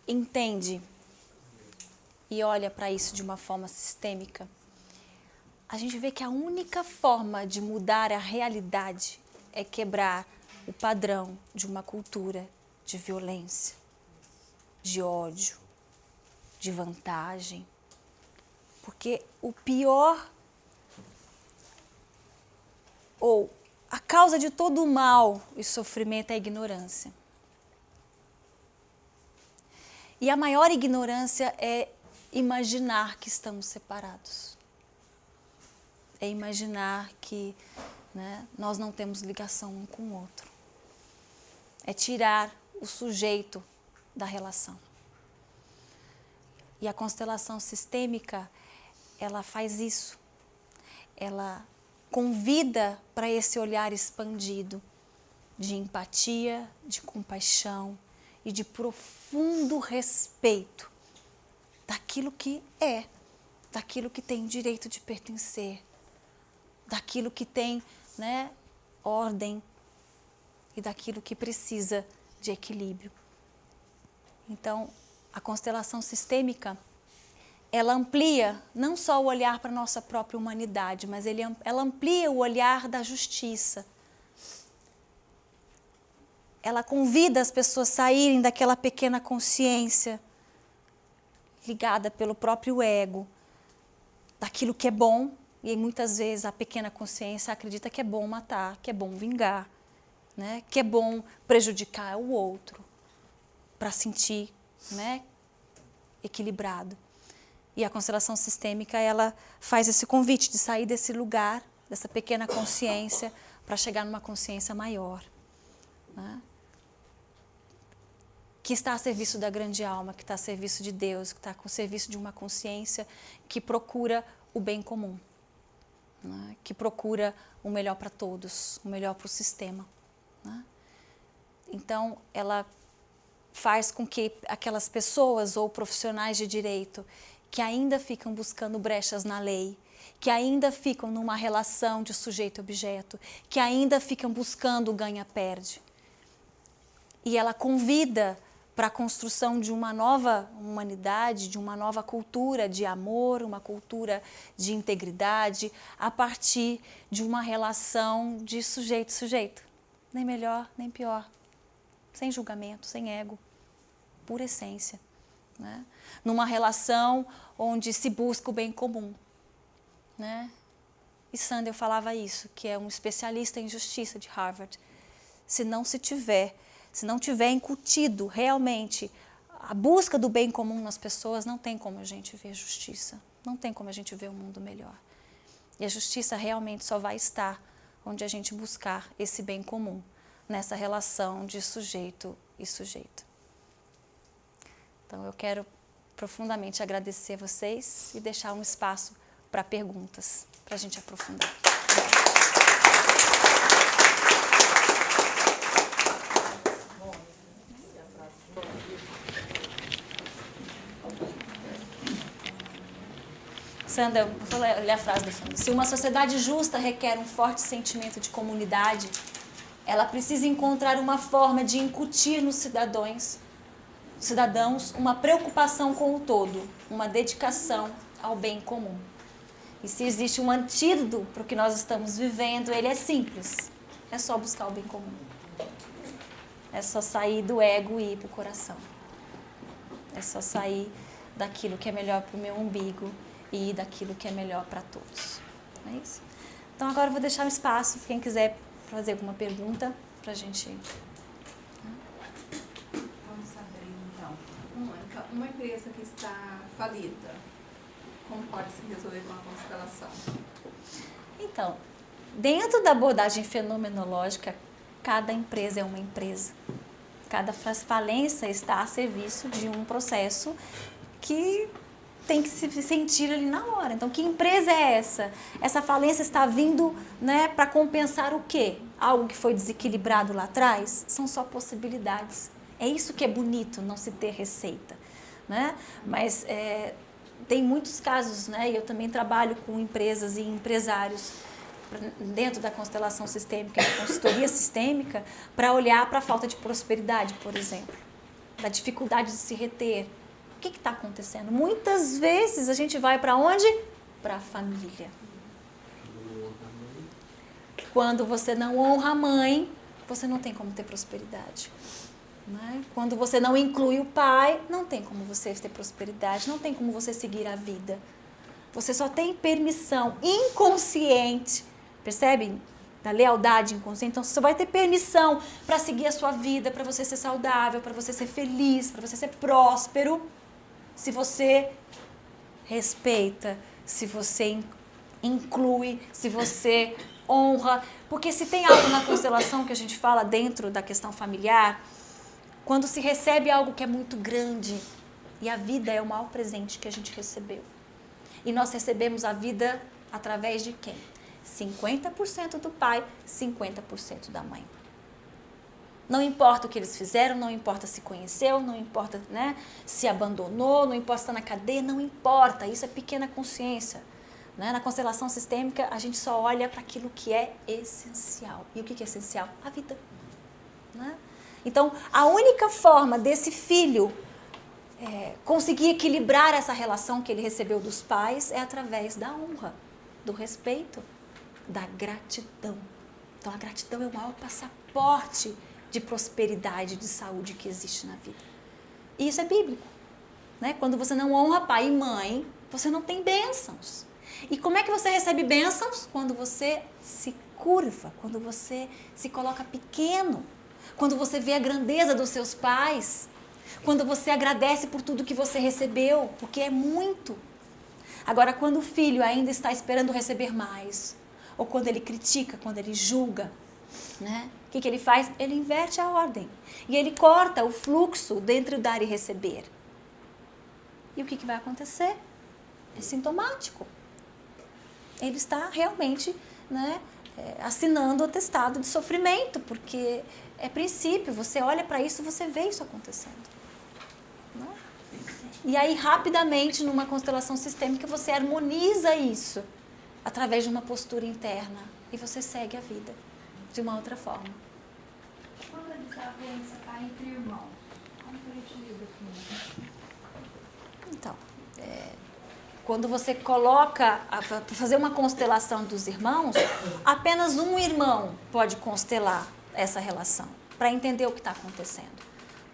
entende e olha para isso de uma forma sistêmica, a gente vê que a única forma de mudar a realidade é quebrar o padrão de uma cultura de violência, de ódio, de vantagem. Porque o pior, ou a causa de todo o mal e sofrimento é a ignorância. E a maior ignorância é imaginar que estamos separados. É imaginar que, né, nós não temos ligação um com o outro. É tirar o sujeito da relação. E a constelação sistêmica, ela faz isso. Ela convida para esse olhar expandido de empatia, de compaixão e de profundo respeito daquilo que é, daquilo que tem direito de pertencer, daquilo que tem, né, ordem e daquilo que precisa de equilíbrio. Então, a constelação sistêmica, ela amplia não só o olhar para a nossa própria humanidade, mas ela amplia o olhar da justiça. Ela convida as pessoas a saírem daquela pequena consciência ligada pelo próprio ego, daquilo que é bom, e muitas vezes a pequena consciência acredita que é bom matar, que é bom vingar, né? Que é bom prejudicar o outro, para sentir, né, equilibrado. E a constelação sistêmica, ela faz esse convite de sair desse lugar, dessa pequena consciência, para chegar numa consciência maior, né? Que está a serviço da grande alma, que está a serviço de Deus, que está a serviço de uma consciência que procura o bem comum, né? Que procura o melhor para todos, o melhor para o sistema, né? Então, ela faz com que aquelas pessoas ou profissionais de direito que ainda ficam buscando brechas na lei, que ainda ficam numa relação de sujeito-objeto, que ainda ficam buscando o ganha-perde. E ela convida para a construção de uma nova humanidade, de uma nova cultura de amor, uma cultura de integridade, a partir de uma relação de sujeito-sujeito. Nem melhor, nem pior. Sem julgamento, sem ego, pura essência, né? Numa relação onde se busca o bem comum, né? E Sandel falava isso, que é um especialista em justiça de Harvard. Se não tiver incutido realmente a busca do bem comum nas pessoas, não tem como a gente ver justiça, não tem como a gente ver um mundo melhor. E a justiça realmente só vai estar onde a gente buscar esse bem comum, nessa relação de sujeito e sujeito. Então, eu quero profundamente agradecer vocês e deixar um espaço para perguntas, para a gente aprofundar. Sandra, vou ler a frase do fundo. Se uma sociedade justa requer um forte sentimento de comunidade, ela precisa encontrar uma forma de incutir nos cidadãos uma preocupação com o todo, uma dedicação ao bem comum. E se existe um antídoto para o que nós estamos vivendo, ele é simples. É só buscar o bem comum. É só sair do ego e ir para o coração. É só sair daquilo que é melhor para o meu umbigo e daquilo que é melhor para todos. Não é isso? Então agora eu vou deixar um espaço para quem quiser fazer alguma pergunta para a gente. Vamos saber então. Uma empresa que está falida, como pode se resolver com a constelação? Então, dentro da abordagem fenomenológica, cada empresa é uma empresa. Cada falência está a serviço de um processo que tem que se sentir ali na hora. Então, que empresa é essa? Essa falência está vindo, né, para compensar o quê? Algo que foi desequilibrado lá atrás? São só possibilidades. É isso que é bonito, não se ter receita, né? Mas tem muitos casos, né? Eu também trabalho com empresas e empresários dentro da constelação sistêmica, da consultoria sistêmica, para olhar para a falta de prosperidade, por exemplo. da dificuldade de se reter. O que está acontecendo? Muitas vezes a gente vai para onde? Para a família. Quando você não honra a mãe, você não tem como ter prosperidade. Né? Quando você não inclui o pai, não tem como você ter prosperidade, não tem como você seguir a vida. Você só tem permissão inconsciente, percebe? Da lealdade inconsciente. Então, você só vai ter permissão para seguir a sua vida, para você ser saudável, para você ser feliz, para você ser próspero, se você respeita, se você inclui, se você honra. Porque se tem algo na constelação que a gente fala dentro da questão familiar, quando se recebe algo que é muito grande, e a vida é o maior presente que a gente recebeu. E nós recebemos a vida através de quem? 50% do pai, 50% da mãe. Não importa o que eles fizeram, não importa se conheceu, não importa, né, se abandonou, não importa se está na cadeia, não importa. Isso é pequena consciência. Né? Na constelação sistêmica, a gente só olha para aquilo que é essencial. E o que é essencial? A vida. Né? Então, a única forma desse filho conseguir equilibrar essa relação que ele recebeu dos pais é através da honra, do respeito, da gratidão. Então, a gratidão é o maior passaporte de prosperidade, de saúde que existe na vida. E isso é bíblico. Né? Quando você não honra pai e mãe, você não tem bênçãos. E como é que você recebe bênçãos? Quando você se curva, quando você se coloca pequeno, quando você vê a grandeza dos seus pais, quando você agradece por tudo que você recebeu, porque é muito. Agora, quando o filho ainda está esperando receber mais, ou quando ele critica, quando ele julga, né? O que ele faz? Ele inverte a ordem. E ele corta o fluxo dentro do dar e receber. E o que vai acontecer? É sintomático. Ele está realmente, né, assinando o atestado de sofrimento, porque é princípio, você olha para isso e você vê isso acontecendo. Né? E aí, rapidamente, numa constelação sistêmica, você harmoniza isso através de uma postura interna e você segue a vida de uma outra forma. Quando a desavença está entre irmãos, como que a gente lida com isso? Então, quando você coloca, para fazer uma constelação dos irmãos, apenas um irmão pode constelar essa relação, para entender o que está acontecendo,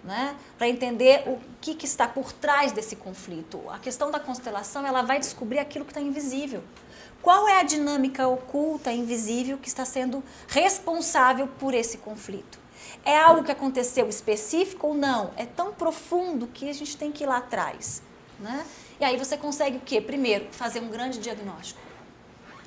né? Para entender o que está por trás desse conflito. A questão da constelação, ela vai descobrir aquilo que está invisível. Qual é a dinâmica oculta, invisível, que está sendo responsável por esse conflito? É algo que aconteceu específico ou não? É tão profundo que a gente tem que ir lá atrás, né? E aí você consegue o quê? Primeiro, fazer um grande diagnóstico.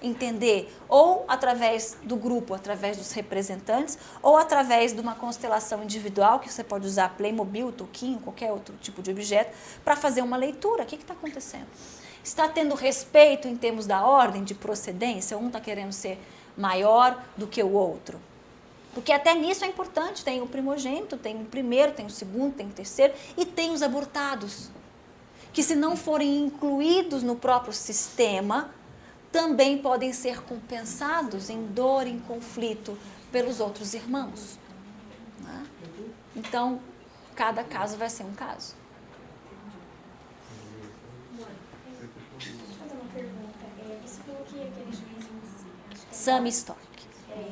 Entender, ou através do grupo, através dos representantes, ou através de uma constelação individual, que você pode usar Playmobil, Toquinho, qualquer outro tipo de objeto, para fazer uma leitura. O que está acontecendo? Está tendo respeito em termos da ordem de procedência? Um está querendo ser maior do que o outro? Porque até nisso é importante. Tem o primogênito, tem o primeiro, tem o segundo, tem o terceiro e tem os abortados, que se não forem incluídos no próprio sistema, também podem ser compensados em dor, em conflito pelos outros irmãos. Né? Então, cada caso vai ser um caso. Deixa eu fazer uma pergunta. Você falou que aquele juiz em Sami Stock.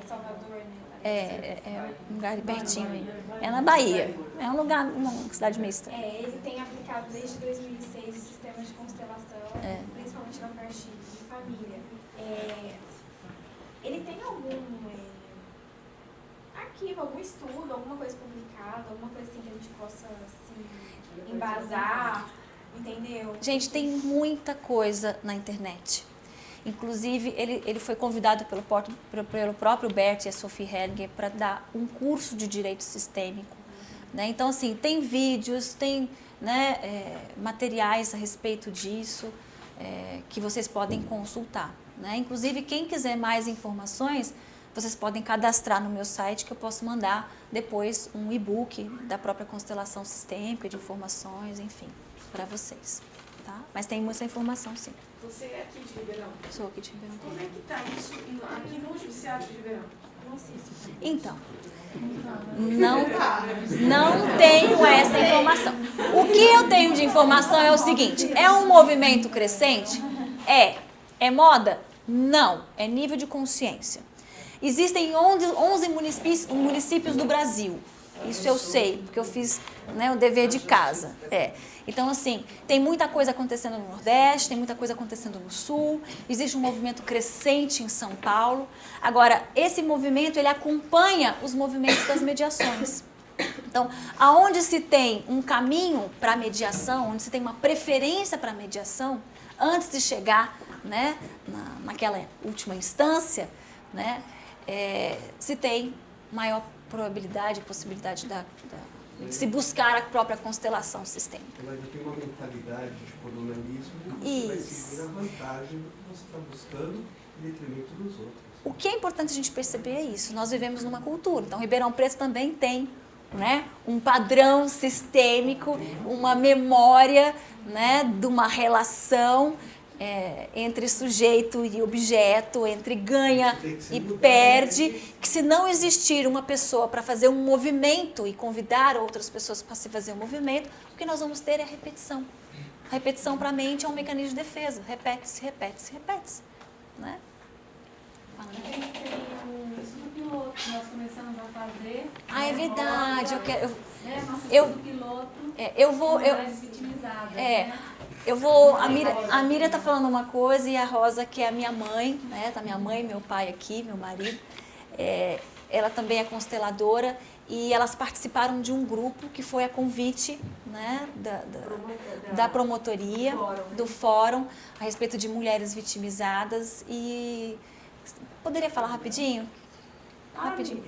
Salvador, né? É um lugar pertinho aí. É na Bahia. É um lugar, uma cidade mista. Ele tem aplicado desde 2006 o sistema de constelação, principalmente na parte de família. Ele tem algum arquivo, algum estudo, alguma coisa publicada, alguma coisa assim que a gente possa assim, embasar, entendeu? Gente, tem muita coisa na internet. Inclusive, ele foi convidado pelo próprio Bert e a Sophie Hellinger para dar um curso de direito sistêmico. Né? Então, assim, tem vídeos, tem, né, materiais a respeito disso que vocês podem consultar. Né? Inclusive, quem quiser mais informações, vocês podem cadastrar no meu site, que eu posso mandar depois um e-book da própria constelação sistêmica, de informações, enfim, para vocês. Tá? Mas tem muita informação, sim. Você é aqui de Ribeirão? Sou aqui de Ribeirão. Como é que está isso aqui no Judiciário de Ribeirão? Então, não tenho essa informação. O que eu tenho de informação é o seguinte, é um movimento crescente? É moda? Não, é nível de consciência. Existem 11 municípios do Brasil. Isso eu sei, porque eu fiz, né, o dever de casa. Então, assim, tem muita coisa acontecendo no Nordeste, tem muita coisa acontecendo no Sul, existe um movimento crescente em São Paulo. Agora, esse movimento, ele acompanha os movimentos das mediações. Então, aonde se tem um caminho para a mediação, onde se tem uma preferência para a mediação, antes de chegar, né, naquela última instância, né, se tem maior probabilidade, possibilidade de se buscar a própria constelação sistêmica. Ela já tem uma mentalidade de colonialismo que vai seguir a vantagem do que você está buscando em detrimento dos outros. O que é importante a gente perceber é isso. Nós vivemos numa cultura. Então, Ribeirão Preto também tem, né, um padrão sistêmico, uma memória, né, de uma relação entre sujeito e objeto, entre ganha e perde, que se não existir uma pessoa para fazer um movimento e convidar outras pessoas para se fazer um movimento, o que nós vamos ter é a repetição. A repetição para a mente é um mecanismo de defesa. Repete-se, repete-se, repete-se. Né? Tem um estudo piloto que nós começamos a fazer. É verdade. Nosso estudo piloto. Mulheres vitimizadas. A Miriam está falando uma coisa e a Rosa, que é a minha mãe, né? Tá minha mãe, meu pai aqui, meu marido. Ela também é consteladora e elas participaram de um grupo que foi a convite, né, da promotoria, do fórum, a respeito de mulheres vitimizadas. E poderia falar rapidinho? Rapidinho.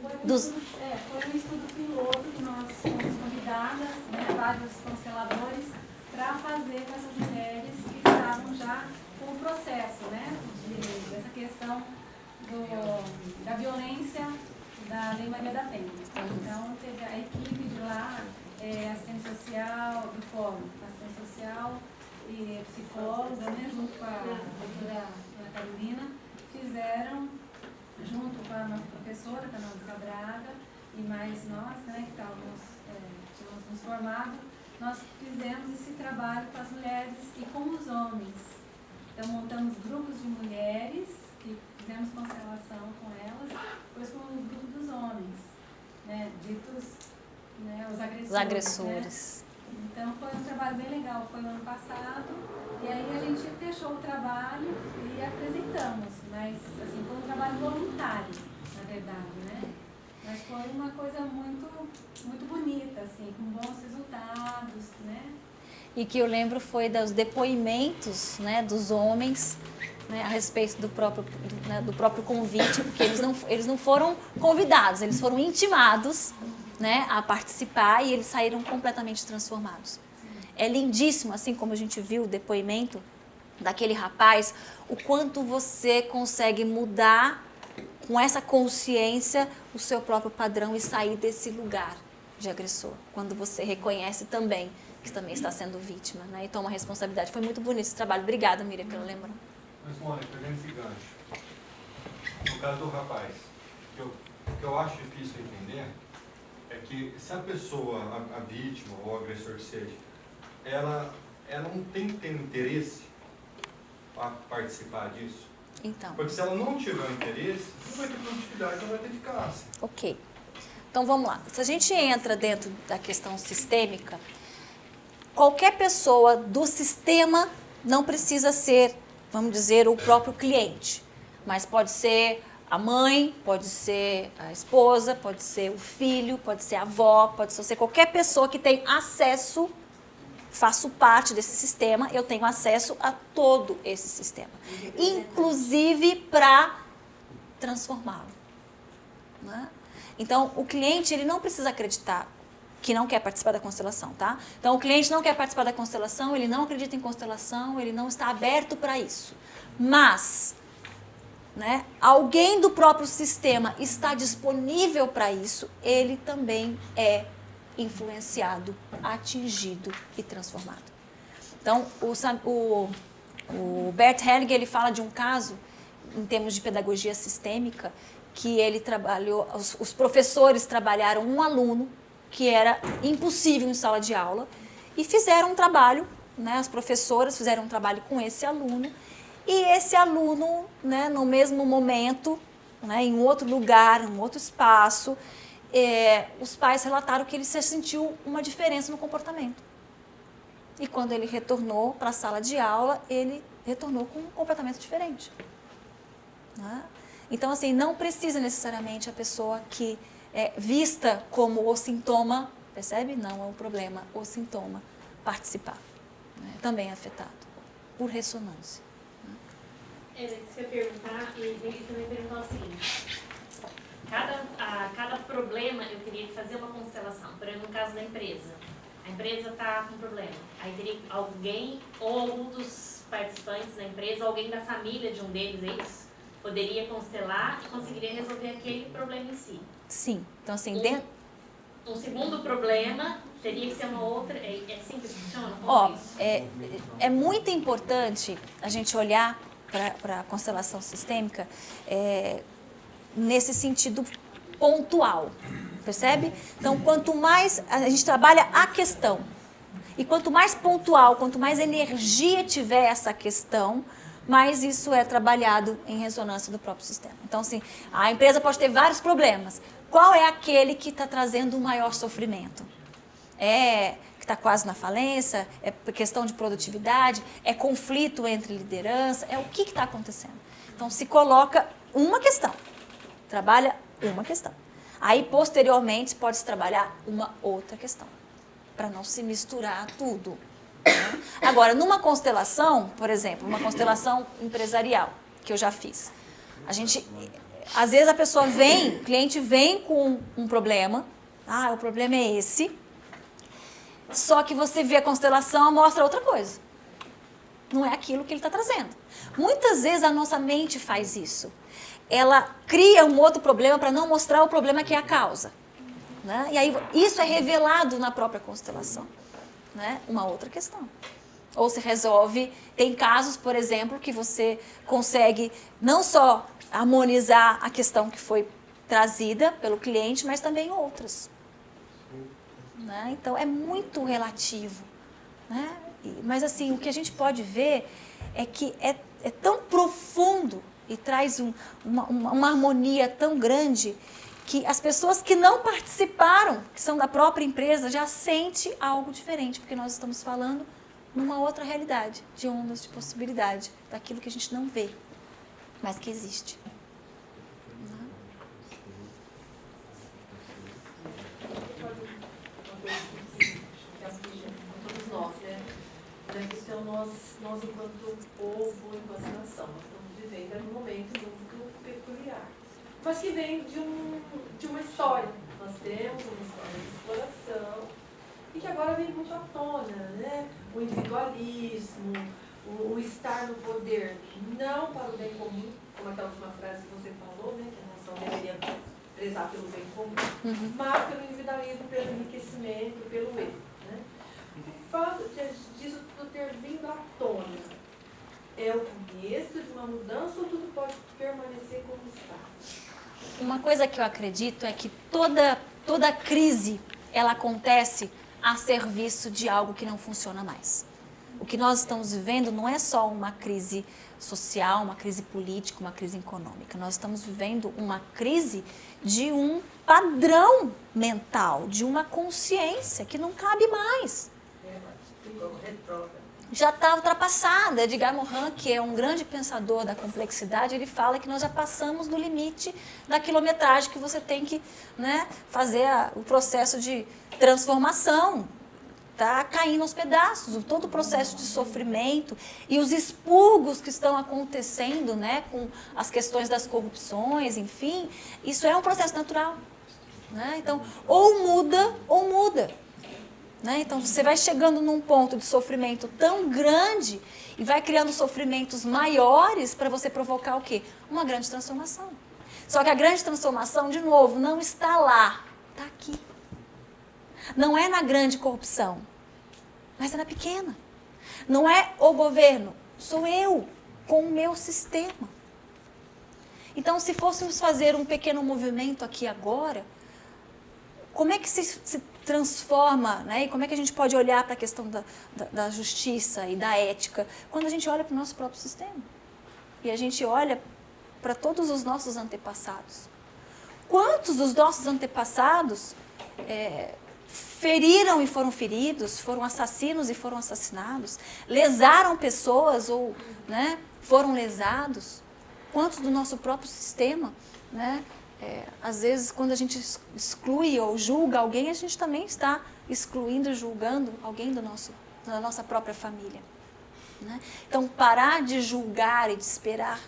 Foi um estudo piloto que nós fomos convidadas, né, vários consteladores, para fazer com essas mulheres que estavam já com o processo, né, dessa questão da violência da Lei Maria da Penha. Então, teve a equipe de lá, assistente social do fórum, assistente social e psicóloga, né, junto com a doutora Ana Carolina, fizeram, junto com a nossa professora, que é a Ana Braga, e mais nós, né, que tínhamos nos formado, nós fizemos esse trabalho com as mulheres e com os homens. Então, montamos grupos de mulheres, que fizemos constelação com elas, depois com o grupo dos homens, né, ditos, né, os agressores. Os agressores. Né? Então, foi um trabalho bem legal, foi no ano passado, e aí a gente fechou o trabalho e apresentamos, mas, assim, foi um trabalho voluntário, na verdade, né? Mas foi uma coisa muito, muito bonita, assim, com bons resultados, né? E que eu lembro foi dos depoimentos, né, dos homens, né, a respeito do próprio convite, porque eles não foram convidados, eles foram intimados, né, a participar e eles saíram completamente transformados. É lindíssimo, assim como a gente viu o depoimento daquele rapaz, o quanto você consegue mudar com essa consciência o seu próprio padrão e sair desse lugar de agressor, quando você reconhece também que também está sendo vítima, né, e toma responsabilidade. Foi muito bonito esse trabalho. Obrigada, Miriam, pelo lembrança. Mas, Mônica, pegando esse gancho, no caso do rapaz, o que eu acho difícil entender é que se a pessoa, a vítima ou o agressor que seja, ela não tem que ter interesse para participar disso. Então. Porque se ela não tiver interesse, não vai ter produtividade, não vai ter eficácia. Ok. Então, vamos lá. Se a gente entra dentro da questão sistêmica, qualquer pessoa do sistema não precisa ser, vamos dizer, o próprio cliente, mas pode ser a mãe, pode ser a esposa, pode ser o filho, pode ser a avó, pode ser qualquer pessoa que tem acesso, faço parte desse sistema, eu tenho acesso a todo esse sistema, inclusive para transformá-lo, né? Então, o cliente, ele não precisa acreditar que não quer participar da constelação, tá? Então, o cliente não quer participar da constelação, ele não acredita em constelação, ele não está aberto para isso. Mas, né, alguém do próprio sistema está disponível para isso, ele também é influenciado, atingido e transformado. Então, o Bert Hellinger, ele fala de um caso, em termos de pedagogia sistêmica, que ele trabalhou, os professores trabalharam um aluno que era impossível em sala de aula e fizeram um trabalho, né, as professoras fizeram um trabalho com esse aluno e esse aluno, né, no mesmo momento, né, em outro lugar, em outro espaço, os pais relataram que ele sentiu uma diferença no comportamento. E quando ele retornou para a sala de aula, ele retornou com um comportamento diferente. Né? Então, assim, não precisa necessariamente a pessoa que é vista como o sintoma, percebe? Não é o problema, o sintoma, participar. Né? Também é afetado por ressonância. Isso que eu ia perguntar, e ele também perguntou o seguinte: cada problema eu teria que fazer uma constelação. Por exemplo, no caso da empresa. A empresa está com problema. Aí teria alguém, ou algum dos participantes da empresa, ou alguém da família de um deles, é isso? Poderia constelar e conseguiria resolver aquele problema em si. Sim. Então, assim, um segundo problema teria que ser uma outra... É assim que funciona? Ó, é muito importante a gente olhar para a constelação sistêmica nesse sentido pontual, percebe? Então, quanto mais a gente trabalha a questão, e quanto mais pontual, quanto mais energia tiver essa questão, mais isso é trabalhado em ressonância do próprio sistema. Então, assim, a empresa pode ter vários problemas. Qual é aquele que está trazendo o maior sofrimento? Que está quase na falência? É questão de produtividade? É conflito entre liderança? O que está acontecendo? Então, se coloca uma questão, trabalha uma questão. Aí, posteriormente, pode-se trabalhar uma outra questão, para não se misturar tudo. Né? Agora, numa constelação, por exemplo, uma constelação empresarial, que eu já fiz, às vezes a pessoa vem, o cliente vem com um problema, o problema é esse, só que você vê a constelação, mostra outra coisa. Não é aquilo que ele está trazendo. Muitas vezes a nossa mente faz isso. Ela cria um outro problema para não mostrar o problema que é a causa. Né? E aí isso é revelado na própria constelação. Né? Uma outra questão. Ou se resolve, tem casos, por exemplo, que você consegue não só harmonizar a questão que foi trazida pelo cliente, mas também outras. Né? Então, é muito relativo. Né? Mas, assim, o que a gente pode ver é que é tão profundo e traz uma harmonia tão grande que as pessoas que não participaram, que são da própria empresa, já sentem algo diferente, porque nós estamos falando numa outra realidade, de ondas de possibilidade, daquilo que a gente não vê, mas que existe. Todos nós, né? Então, nós enquanto povo, enquanto nação, nós estamos vivendo um momento muito peculiar, mas que vem de uma história. Nós temos uma história de exploração e que agora vem muito à tona, né? O individualismo, o estar no poder, não para o bem comum, como aquela última frase que você falou, né? Que a nação deveria prezar pelo bem comum, mas pelo individualismo, pelo enriquecimento, pelo erro. Né? O fato disso tudo ter vindo à tona é o começo de uma mudança ou tudo pode permanecer como está? Uma coisa que eu acredito é que toda crise, ela acontece a serviço de algo que não funciona mais. O que nós estamos vivendo não é só uma crise social, uma crise política, uma crise econômica. Nós estamos vivendo uma crise de um padrão mental, de uma consciência que não cabe mais. Já está ultrapassada. Edgar Morin, que é um grande pensador da complexidade, ele fala que nós já passamos do limite da quilometragem que você tem que, né, fazer o processo de transformação. Está caindo aos pedaços, todo o processo de sofrimento e os expurgos que estão acontecendo, né, com as questões das corrupções, enfim, isso é um processo natural. Né? Então, ou muda ou muda. Né? Então, você vai chegando num ponto de sofrimento tão grande e vai criando sofrimentos maiores para você provocar o quê? Uma grande transformação. Só que a grande transformação, de novo, não está lá, está aqui. Não é na grande corrupção, mas é na pequena. Não é o governo, sou eu com o meu sistema. Então, se fôssemos fazer um pequeno movimento aqui agora, como é que se transforma, né? E como é que a gente pode olhar para a questão da justiça e da ética quando a gente olha para o nosso próprio sistema? E a gente olha para todos os nossos antepassados. Quantos dos nossos antepassados feriram e foram feridos, foram assassinos e foram assassinados, lesaram pessoas ou, né, foram lesados? Quantos do nosso próprio sistema, né? Às vezes, quando a gente exclui ou julga alguém, a gente também está excluindo e julgando alguém da nossa própria família, né? Então, parar de julgar e de esperar,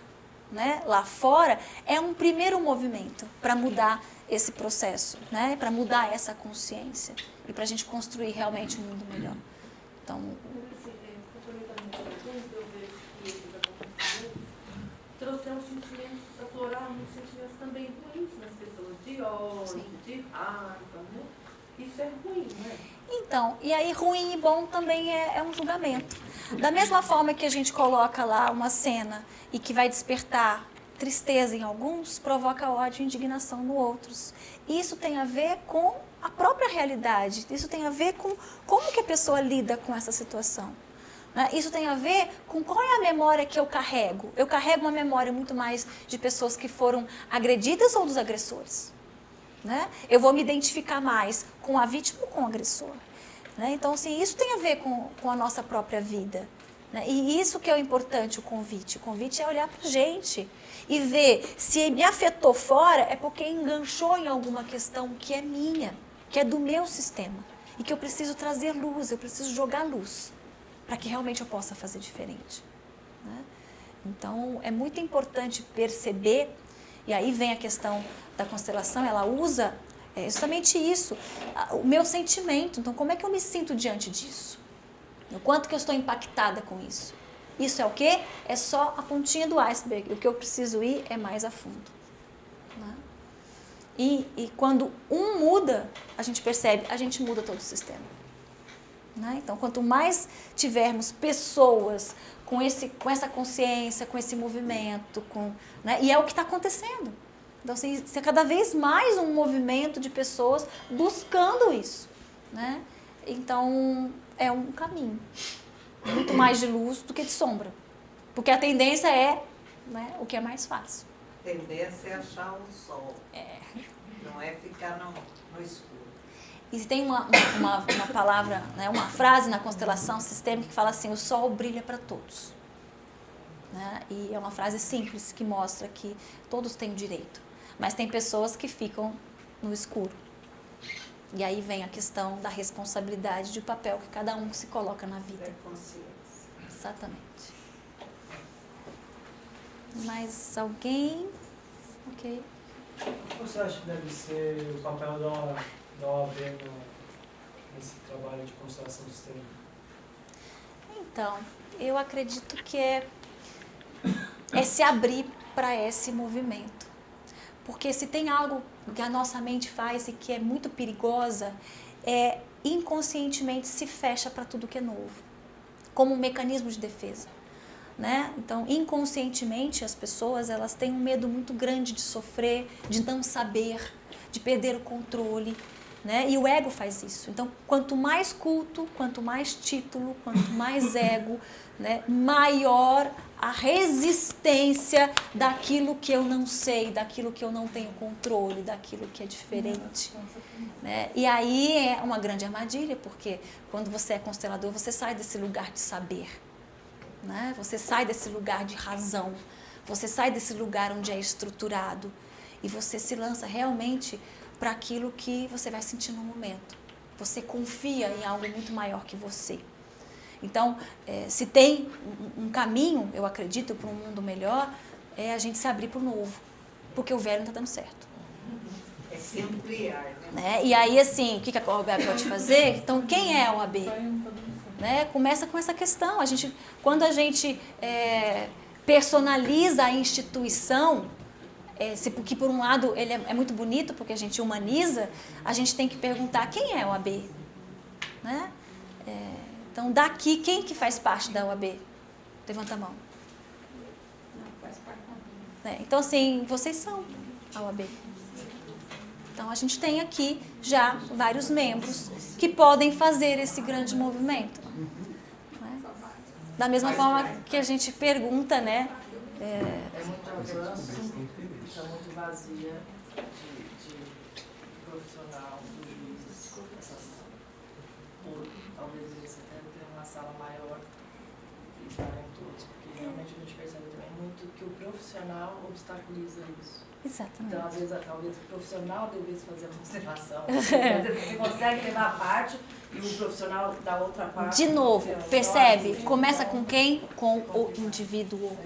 né, lá fora é um primeiro movimento para mudar esse processo, né, para mudar essa consciência e para a gente construir realmente um mundo melhor. Então, trouxeram sentimentos, afloraram sentimentos também ruins nas pessoas, de ódio, sim, de raiva, né? Isso é ruim, né? Então, e aí ruim e bom também é um julgamento. Da mesma forma que a gente coloca lá uma cena e que vai despertar tristeza em alguns, provoca ódio e indignação no outros. Isso tem a ver com a própria realidade, isso tem a ver com como que a pessoa lida com essa situação. Isso tem a ver com qual é a memória que eu carrego. Eu carrego uma memória muito mais de pessoas que foram agredidas ou dos agressores, né? Eu vou me identificar mais com a vítima ou com o agressor, né? Então, assim, isso tem a ver com a nossa própria vida, né? E isso que é o importante, o convite. O convite é olhar para a gente e ver se me afetou fora é porque enganchou em alguma questão que é minha, que é do meu sistema. E que eu preciso trazer luz, eu preciso jogar luz, para que realmente eu possa fazer diferente, né? Então, é muito importante perceber, e aí vem a questão da constelação, ela usa justamente isso, o meu sentimento. Então, como é que eu me sinto diante disso? O quanto que eu estou impactada com isso? Isso é o quê? É só a pontinha do iceberg, o que eu preciso ir é mais a fundo, né? E quando um muda, a gente percebe, a gente muda todo o sistema. Né? Então, quanto mais tivermos pessoas com essa consciência, com esse movimento, né? E é o que está acontecendo. Então, assim, é cada vez mais um movimento de pessoas buscando isso, né? Então, é um caminho muito mais de luz do que de sombra. Porque a tendência é, né, o que é mais fácil. A tendência é achar o sol. Não é ficar no escuro. E tem uma palavra, né, uma frase na constelação sistêmica que fala assim: o sol brilha para todos, né? E é uma frase simples que mostra que todos têm direito, mas tem pessoas que ficam no escuro. E aí vem a questão da responsabilidade, de papel que cada um se coloca na vida. Consciência. Exatamente. Mais alguém? Ok. O que você acha que deve ser o papel da OAB nesse trabalho de constelação sistêmica? Então, eu acredito que é se abrir para esse movimento. Porque se tem algo que a nossa mente faz e que é muito perigosa, inconscientemente se fecha para tudo que é novo, como um mecanismo de defesa, né? Então, inconscientemente, as pessoas elas têm um medo muito grande de sofrer, de não saber, de perder o controle, né? E o ego faz isso. Então, quanto mais culto, quanto mais título, quanto mais ego, né, maior a resistência daquilo que eu não sei, daquilo que eu não tenho controle, daquilo que é diferente, né? E aí é uma grande armadilha, porque quando você é constelador, você sai desse lugar de saber, né? Você sai desse lugar de razão, você sai desse lugar onde é estruturado e você se lança realmente para aquilo que você vai sentir no momento. Você confia em algo muito maior que você. Então, se tem um caminho, eu acredito, para um mundo melhor, é a gente se abrir para o novo, porque o velho não está dando certo. É se ampliar, né? E aí, assim, o que a OAB pode fazer? Então, quem é a OAB? Né? Começa com essa questão. Quando a gente personaliza a instituição, que por um lado ele é muito bonito, porque a gente humaniza, a gente tem que perguntar quem é a OAB, né? Então, daqui, quem que faz parte da OAB? Levanta a mão. Não, faz parte né? Então, assim, vocês são a OAB. Então, a gente tem aqui já vários membros que podem fazer esse grande movimento. Né? Da mesma forma que a gente pergunta, né? É muito avanço, está muito vazia de profissional, dos juízes, talvez eles até tenham uma sala maior e estarem todos, porque realmente a gente percebe também muito que o profissional obstaculiza isso. Exatamente. Então, às vezes, talvez o profissional devesse fazer a constelação. Você consegue levar a parte e o profissional da outra parte. De novo, percebe? Começa com quem? Com o indivíduo.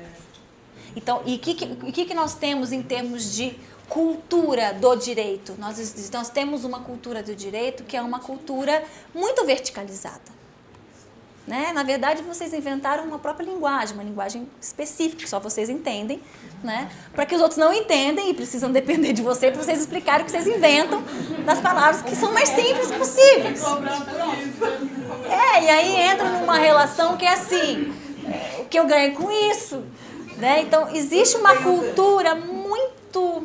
Então, e o que nós temos em termos de cultura do direito? Nós temos uma cultura do direito que é uma cultura muito verticalizada. Né? Na verdade, vocês inventaram uma própria linguagem, uma linguagem específica, que só vocês entendem, né? Para que os outros não entendem e precisam depender de você para vocês explicarem o que vocês inventam das palavras que são mais simples possíveis. E aí entra numa relação que é assim, o que eu ganho com isso? Né? Então, existe uma cultura muito...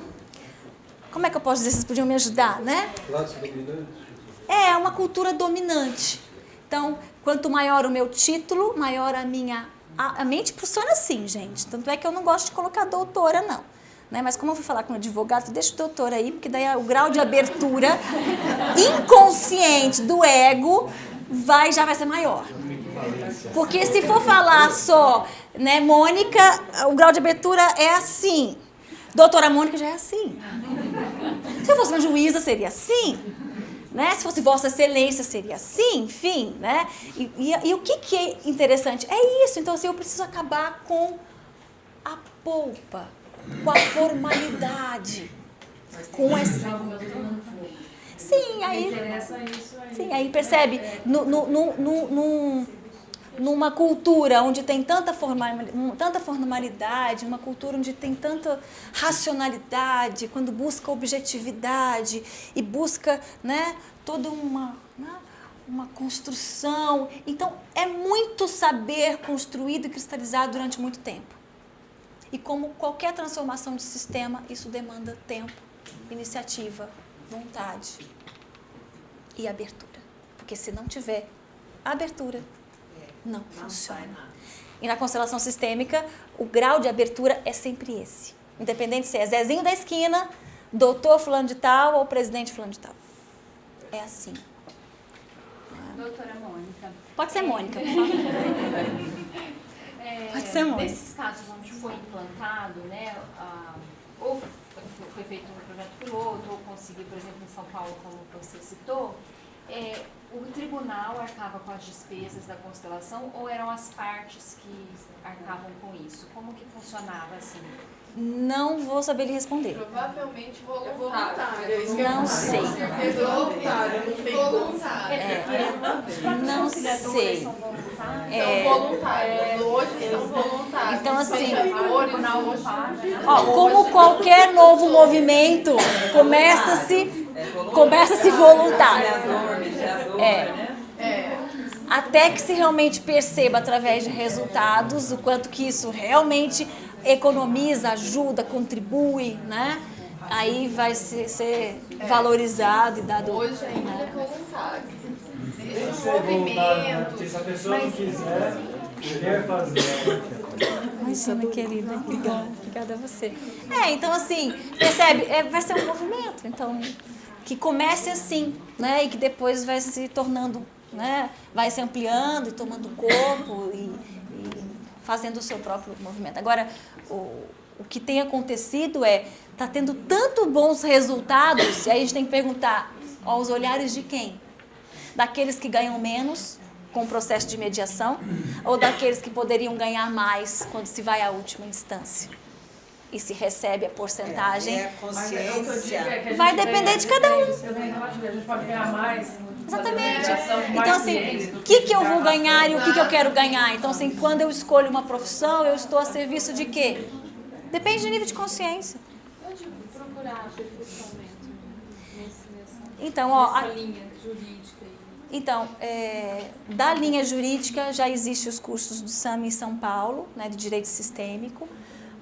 Como é que eu posso dizer? Vocês podiam me ajudar, né? Classe dominante? É uma cultura dominante. Então, quanto maior o meu título, maior a minha... A mente funciona assim, gente. Tanto é que eu não gosto de colocar doutora, não. Né? Mas como eu fui falar com um advogado, deixa o doutor aí, porque daí o grau de abertura inconsciente do ego já vai ser maior. Porque se for falar só, né, Mônica, o grau de abertura é assim. Doutora Mônica já é assim. Se eu fosse uma juíza, seria assim. Né? Se fosse Vossa Excelência, seria assim, enfim. Né? E o que é interessante? É isso. Então, assim, eu preciso acabar com a polpa, com a formalidade. Com esse... Sim, aí percebe? Numa cultura onde tem tanta formalidade, uma cultura onde tem tanta racionalidade, quando busca objetividade e busca, né, toda uma construção. Então, é muito saber construído e cristalizado durante muito tempo. E como qualquer transformação de sistema, isso demanda tempo, iniciativa, vontade e abertura. Porque se não tiver abertura, não funciona. E na constelação sistêmica, o grau de abertura é sempre esse. Independente se é Zezinho da esquina, doutor fulano de tal ou presidente fulano de tal. É assim. Doutora Mônica. Pode ser Mônica, por favor. Pode ser Mônica. Nesses casos onde foi implantado, né, ou foi feito um projeto piloto, ou conseguiu, por exemplo, em São Paulo, como você citou, o tribunal arcava com as despesas da constelação ou eram as partes que arcavam com isso? Como que funcionava assim? Não vou saber lhe responder. Provavelmente voluntário. Não sei. Voluntário, não tem Não sei. São voluntários. Hoje são voluntários. Então, assim, ó, como qualquer novo movimento, começa-se voluntário. Até que se realmente perceba através de resultados o quanto que isso realmente economiza, ajuda, contribui, né? Aí vai ser valorizado e dado... Hoje ainda é voluntário. Existe um movimento. Porque se a pessoa não quiser fazer. Imagina, querida. Obrigada a você. Então assim, percebe? Vai ser um movimento, então, que comece assim, né? E que depois vai se tornando, né? Vai se ampliando e tomando corpo e fazendo o seu próprio movimento. Agora, o que tem acontecido está tendo tanto bons resultados, e aí a gente tem que perguntar aos olhares de quem? Daqueles que ganham menos com o processo de mediação ou daqueles que poderiam ganhar mais quando se vai à última instância? E se recebe a porcentagem? Vai depender de cada um. A gente pode ganhar mais. Exatamente. Então, assim, o que eu vou ganhar e o que eu quero ganhar? Então, assim, quando eu escolho uma profissão, eu estou a serviço de quê? Depende do nível de consciência. Onde procurar aperfeiçoamento Então, nessa linha jurídica? Então, da linha jurídica já existem os cursos do SAMI em São Paulo, né, de Direito Sistêmico,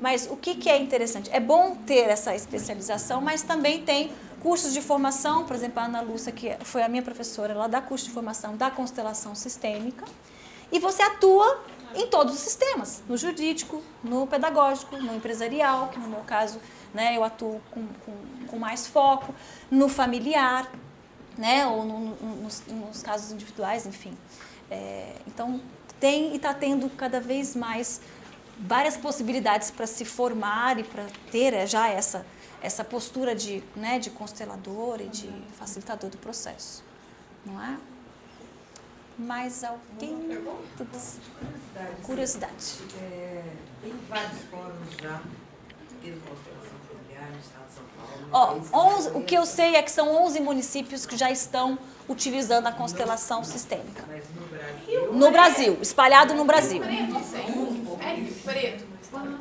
Mas o que é interessante? É bom ter essa especialização, mas também tem cursos de formação, por exemplo, a Ana Lúcia, que foi a minha professora, ela dá curso de formação da constelação sistêmica, e você atua em todos os sistemas, no jurídico, no pedagógico, no empresarial, que no meu caso, né, eu atuo com mais foco, no familiar, né, ou nos casos individuais, enfim. Então, tem e está tendo cada vez mais várias possibilidades para se formar e para ter já essa postura de constelador e de facilitador do processo, não é? Mais alguém? Curiosidade. Tem vários fóruns já, de constelação familiar no estado de São Paulo. O que eu sei é que são 11 municípios que já estão utilizando a constelação sistêmica. Mas no Brasil? No Brasil, espalhado no Brasil. É preto,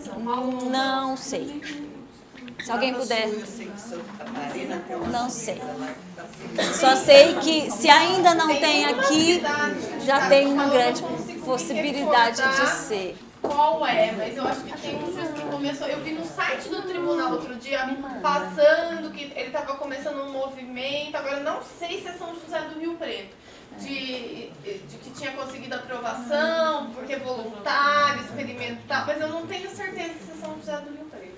São Paulo? Não sei. Se alguém puder. Não sei. Só sei que se ainda não tem aqui, já tem uma grande possibilidade de ser. Qual é? Mas eu acho que tem um juiz que começou. Eu vi no site do tribunal outro dia passando que ele estava começando um movimento. Agora não sei se é São José do Rio Preto. De que tinha conseguido aprovação, porque é voluntário, experimental, mas eu não tenho certeza se é São José do Rio Preto.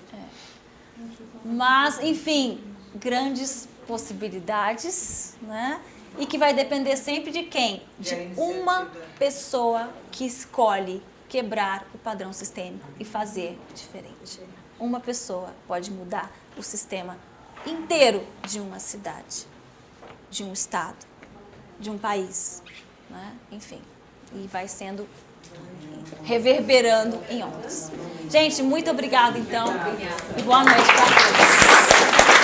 Mas, enfim, grandes possibilidades, né? E que vai depender sempre de quem? De uma pessoa que escolhe quebrar o padrão sistêmico e fazer diferente. Uma pessoa pode mudar o sistema inteiro de uma cidade, de um estado, de um país, né? Enfim, e vai sendo reverberando em ondas. Gente, muito obrigada então e boa noite para todos.